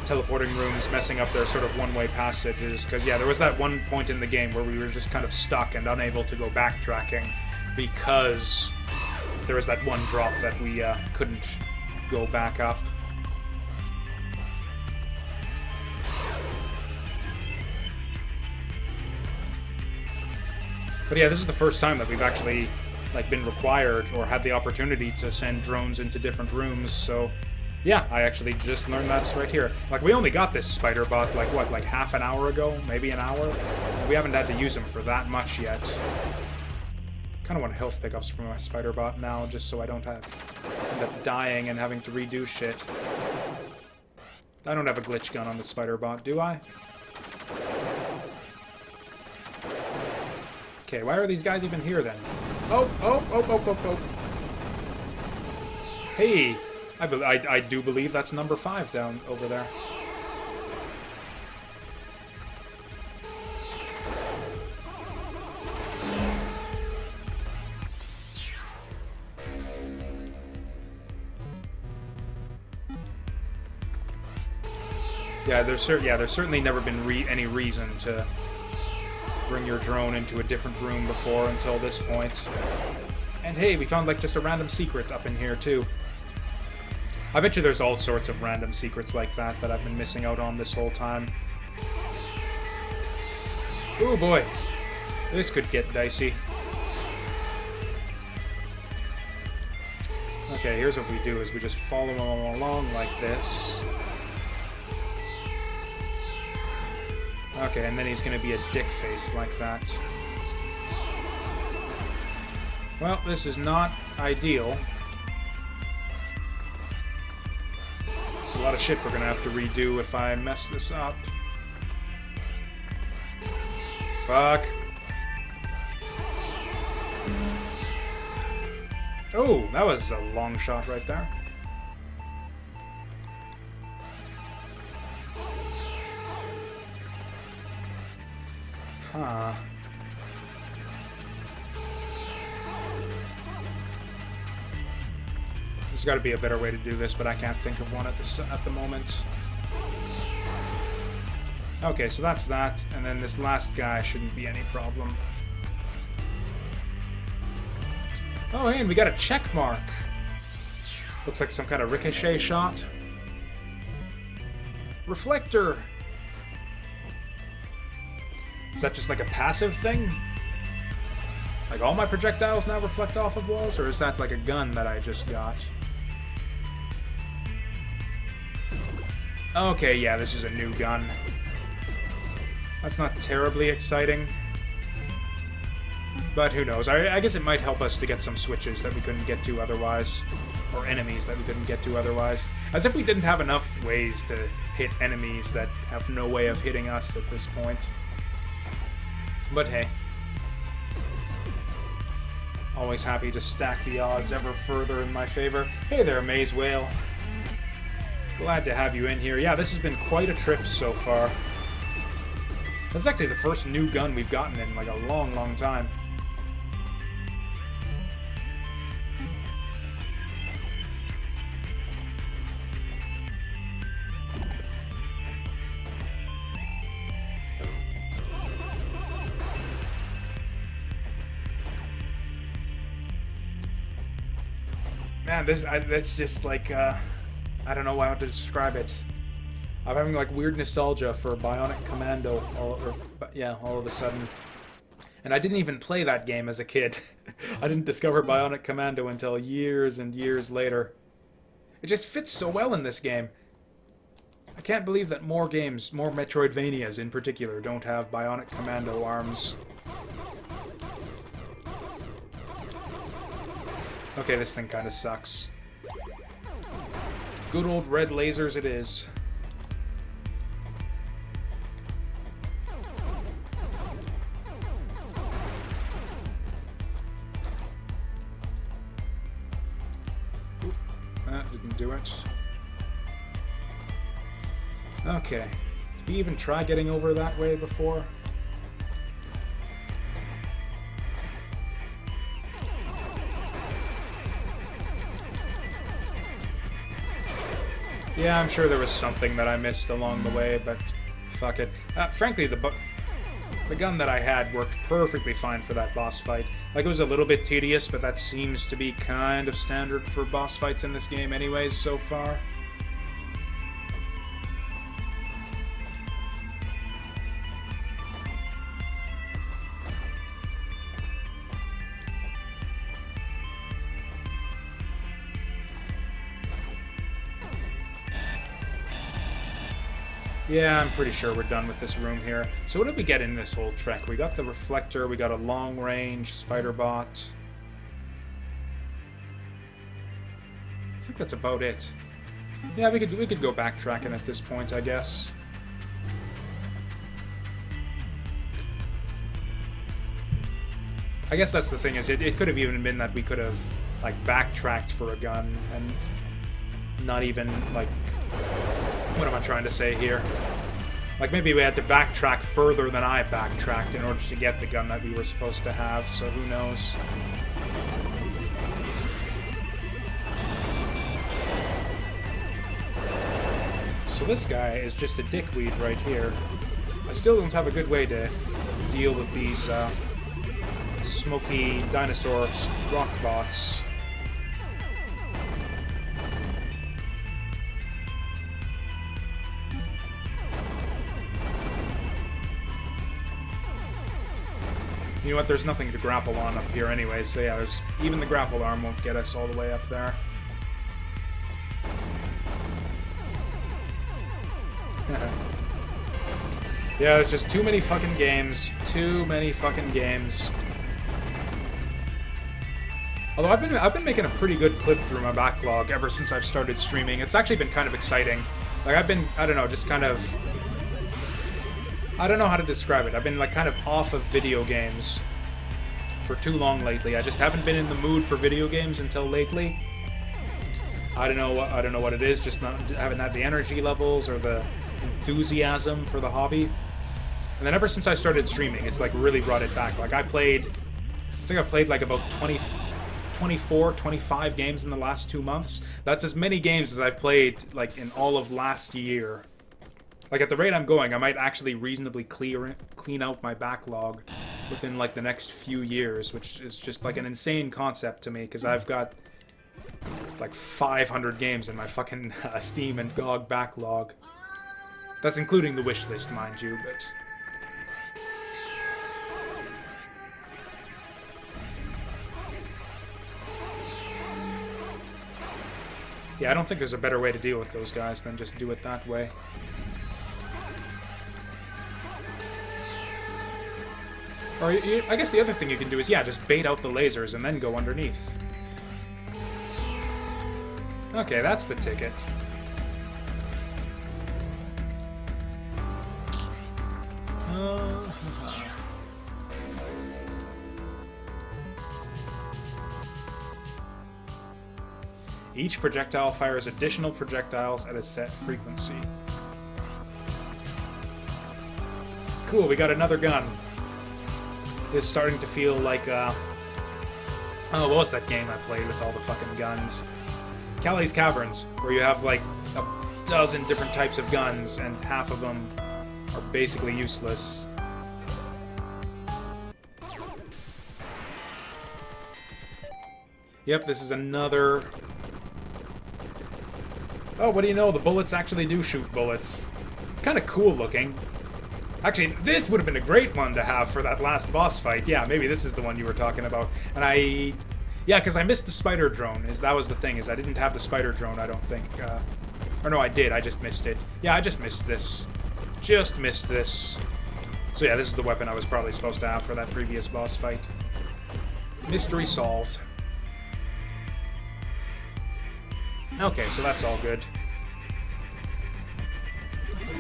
teleporting rooms messing up their sort of one-way passages, because, yeah, there was that one point in the game where we were just kind of stuck and unable to go backtracking because there was that one drop that we couldn't go back up. But yeah, this is the first time that we've actually, like, been required or had the opportunity to send drones into different rooms, so yeah, I actually just learned that's right here. Like, we only got this Spider-Bot, like, what, like half an hour ago? Maybe an hour? We haven't had to use him for that much yet. kind of want health pickups from my spider bot now, just so I don't end up dying and having to redo shit. I don't have a glitch gun on the spider bot, do I? Okay, why are these guys even here then? Oh. Hey, I do believe that's number 5 down over there. Yeah, there's certainly never been any reason to bring your drone into a different room before until this point. And hey, we found like just a random secret up in here too. I bet you there's all sorts of random secrets like that I've been missing out on this whole time. Oh boy, this could get dicey. Okay, here's what we do: is we just follow him along like this. Okay, and then he's gonna be a dick face like that. Well, this is not ideal. It's a lot of shit we're gonna have to redo if I mess this up. Fuck. Oh, that was a long shot right there. Huh. There's got to be a better way to do this, but I can't think of one at the moment. Okay, so that's that, and then this last guy shouldn't be any problem. Oh, hey, and we got a check mark. Looks like some kind of ricochet shot. Reflector. Is that just like a passive thing? Like all my projectiles now reflect off of walls, or is that like a gun that I just got? Okay, yeah, this is a new gun. That's not terribly exciting. But who knows? I guess it might help us to get some switches that we couldn't get to otherwise. Or enemies that we couldn't get to otherwise. As if we didn't have enough ways to hit enemies that have no way of hitting us at this point. But hey. Always happy to stack the odds ever further in my favor. Hey there, Maze Whale. Glad to have you in here. Yeah, this has been quite a trip so far. That's actually the first new gun we've gotten in like a long, long time. Man, that's just like, I don't know how to describe it. I'm having like weird nostalgia for Bionic Commando, all of a sudden. And I didn't even play that game as a kid. I didn't discover Bionic Commando until years and years later. It just fits so well in this game. I can't believe that more games, more Metroidvanias in particular, don't have Bionic Commando arms. Okay, this thing kind of sucks. Good old red lasers it is. Oop, that didn't do it. Okay. Did we even try getting over that way before? Yeah, I'm sure there was something that I missed along the way, but fuck it. Frankly, the gun that I had worked perfectly fine for that boss fight. Like, it was a little bit tedious, but that seems to be kind of standard for boss fights in this game anyways so far. Yeah, I'm pretty sure we're done with this room here. So what did we get in this whole trek? We got the reflector, we got a long-range spider bot. that's about it. Yeah, we could go backtracking at this point, I guess. I guess that's the thing, is it could have even been that we could have, like, backtracked for a gun and not even, like... What am I trying to say here? Like, maybe we had to backtrack further than I backtracked in order to get the gun that we were supposed to have, so who knows? So this guy is just a dickweed right here. I still don't have a good way to deal with these, smoky dinosaur rock bots. You know what, there's nothing to grapple on up here anyway, so yeah, even the grapple arm won't get us all the way up there. Yeah, there's just too many fucking games. Too many fucking games. Although I've been making a pretty good clip through my backlog ever since I've started streaming. It's actually been kind of exciting. Like, I've been, I don't know, just kind of... I don't know how to describe it. I've been, like, kind of off of video games for too long lately. I just haven't been in the mood for video games until lately. I don't know what it is, just haven't had the energy levels or the enthusiasm for the hobby. And then ever since I started streaming, it's, like, really brought it back. Like, I think I've played, like, about 24, 25 games in the last 2 months. That's as many games as I've played, like, in all of last year. Like, at the rate I'm going, I might actually reasonably clean out my backlog within, like, the next few years, which is just, like, an insane concept to me, because I've got, like, 500 games in my fucking Steam and GOG backlog. That's including the wish list, mind you, but... Yeah, I don't think there's a better way to deal with those guys than just do it that way. Or, I guess the other thing you can do is, yeah, just bait out the lasers and then go underneath. Okay, that's the ticket. Each projectile fires additional projectiles at a set frequency. Cool, we got another gun. This is starting to feel like, oh, what was that game I played with all the fucking guns? Callie's Caverns, where you have, like, a dozen different types of guns, and half of them are basically useless. Yep, this is another... Oh, what do you know? The bullets actually do shoot bullets. It's kind of cool looking. Actually, this would have been a great one to have for that last boss fight. Yeah, maybe this is the one you were talking about. And yeah, because I missed the spider drone. That was the thing, is I didn't have the spider drone, I don't think. Or no, I did. I just missed it. Yeah, I just missed this. Just missed this. So yeah, this is the weapon I was probably supposed to have for that previous boss fight. Mystery solved. Okay, so that's all good.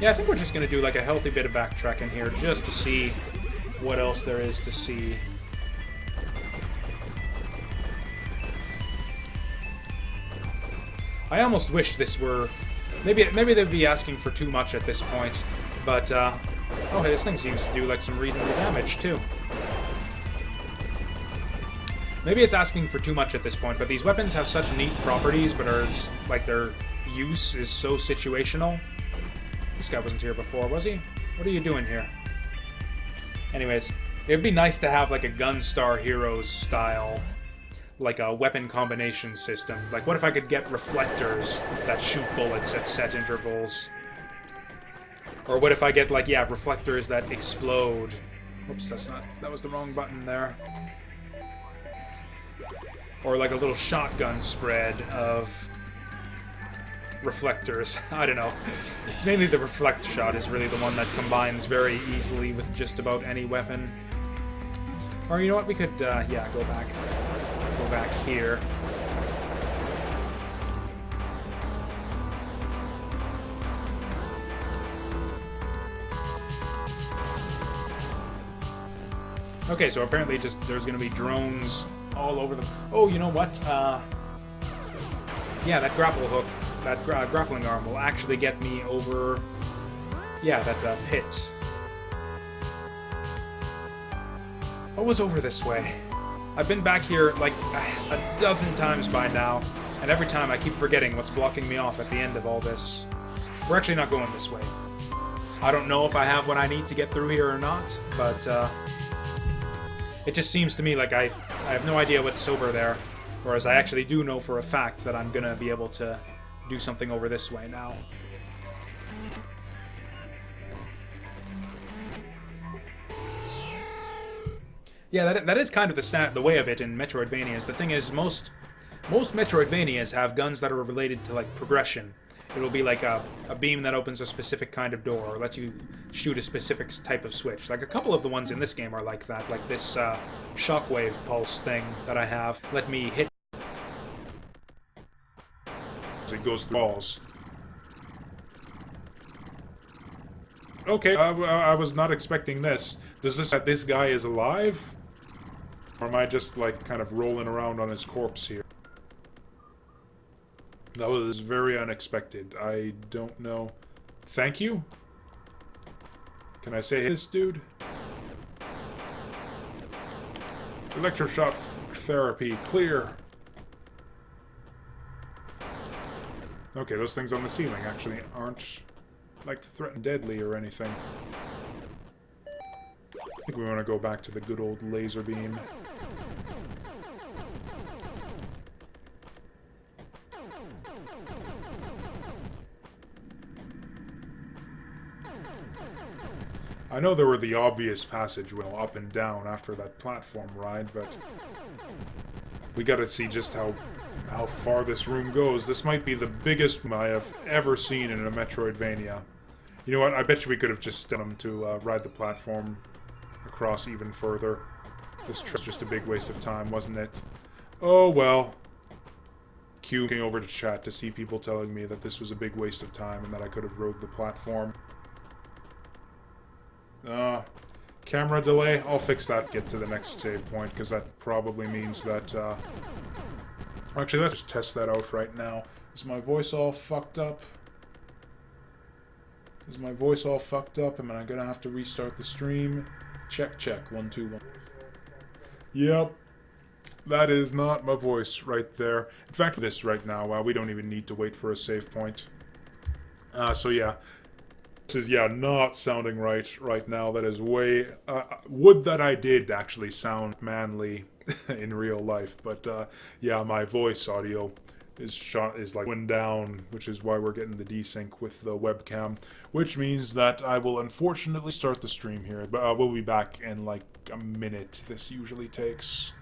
Yeah, I think we're just going to do like a healthy bit of backtracking here just to see what else there is to see. I almost wish this were... Maybe they'd be asking for too much at this point, but, oh, hey, this thing seems to do, like, some reasonable damage, too. Maybe it's asking for too much at this point, but these weapons have such neat properties, but like, their use is so situational. This guy wasn't here before, was he? What are you doing here? Anyways, it'd be nice to have, like, a Gunstar Heroes style, like, a weapon combination system. Like, what if I could get reflectors that shoot bullets at set intervals? Or what if I get, like, yeah, reflectors that explode? Oops, that was the wrong button there. Or like a little shotgun spread of reflectors. I don't know. It's mainly the reflect shot is really the one that combines very easily with just about any weapon. Or you know what, we could, yeah, go back here. Okay, so apparently just there's going to be drones all over the... Oh, you know what? Yeah, that grapple hook, that grappling arm will actually get me over... Yeah, that pit. What was over this way? I've been back here like a dozen times by now, and every time I keep forgetting what's blocking me off at the end of all this. We're actually not going this way. I don't know if I have what I need to get through here or not, but it just seems to me like I have no idea what's over there, whereas I actually do know for a fact that I'm gonna be able to do something over this way now. Yeah, that is kind of the way of it in Metroidvanias. The thing is, most Metroidvanias have guns that are related to, like, progression. It'll be like a beam that opens a specific kind of door, or lets you shoot a specific type of switch. Like, a couple of the ones in this game are like that. Like this shockwave pulse thing that I have let me hit... It goes through walls. Okay, I was not expecting this. Does this that this guy is alive? Or am I just, like, kind of rolling around on his corpse here? That was very unexpected. I don't know. Thank you? Can I say this, dude? Electroshock therapy, clear. Okay, those things on the ceiling actually aren't, like, threatened deadly or anything. I think we want to go back to the good old laser beam. I know there were the obvious passageway up and down after that platform ride, but we gotta see just how far this room goes. This might be the biggest room I have ever seen in a Metroidvania. You know what? I bet you we could have just done them to ride the platform across even further. This trip was just a big waste of time, wasn't it? Oh well. Queuing over to chat to see people telling me that this was a big waste of time and that I could have rode the platform. Camera delay? I'll fix that, get to the next save point, because that probably means that, Actually, let's just test that out right now. Is my voice all fucked up? Is my voice all fucked up? Am I gonna have to restart the stream? Check, check. 1, 2, 1. Yep. That is not my voice right there. In fact, this right now, we don't even need to wait for a save point. So yeah. This is, yeah, not sounding right now. That is way... would that I did actually sound manly in real life. But, yeah, my voice audio is like went down, which is why we're getting the desync with the webcam. Which means that I will unfortunately start the stream here. But we'll be back in like a minute. This usually takes...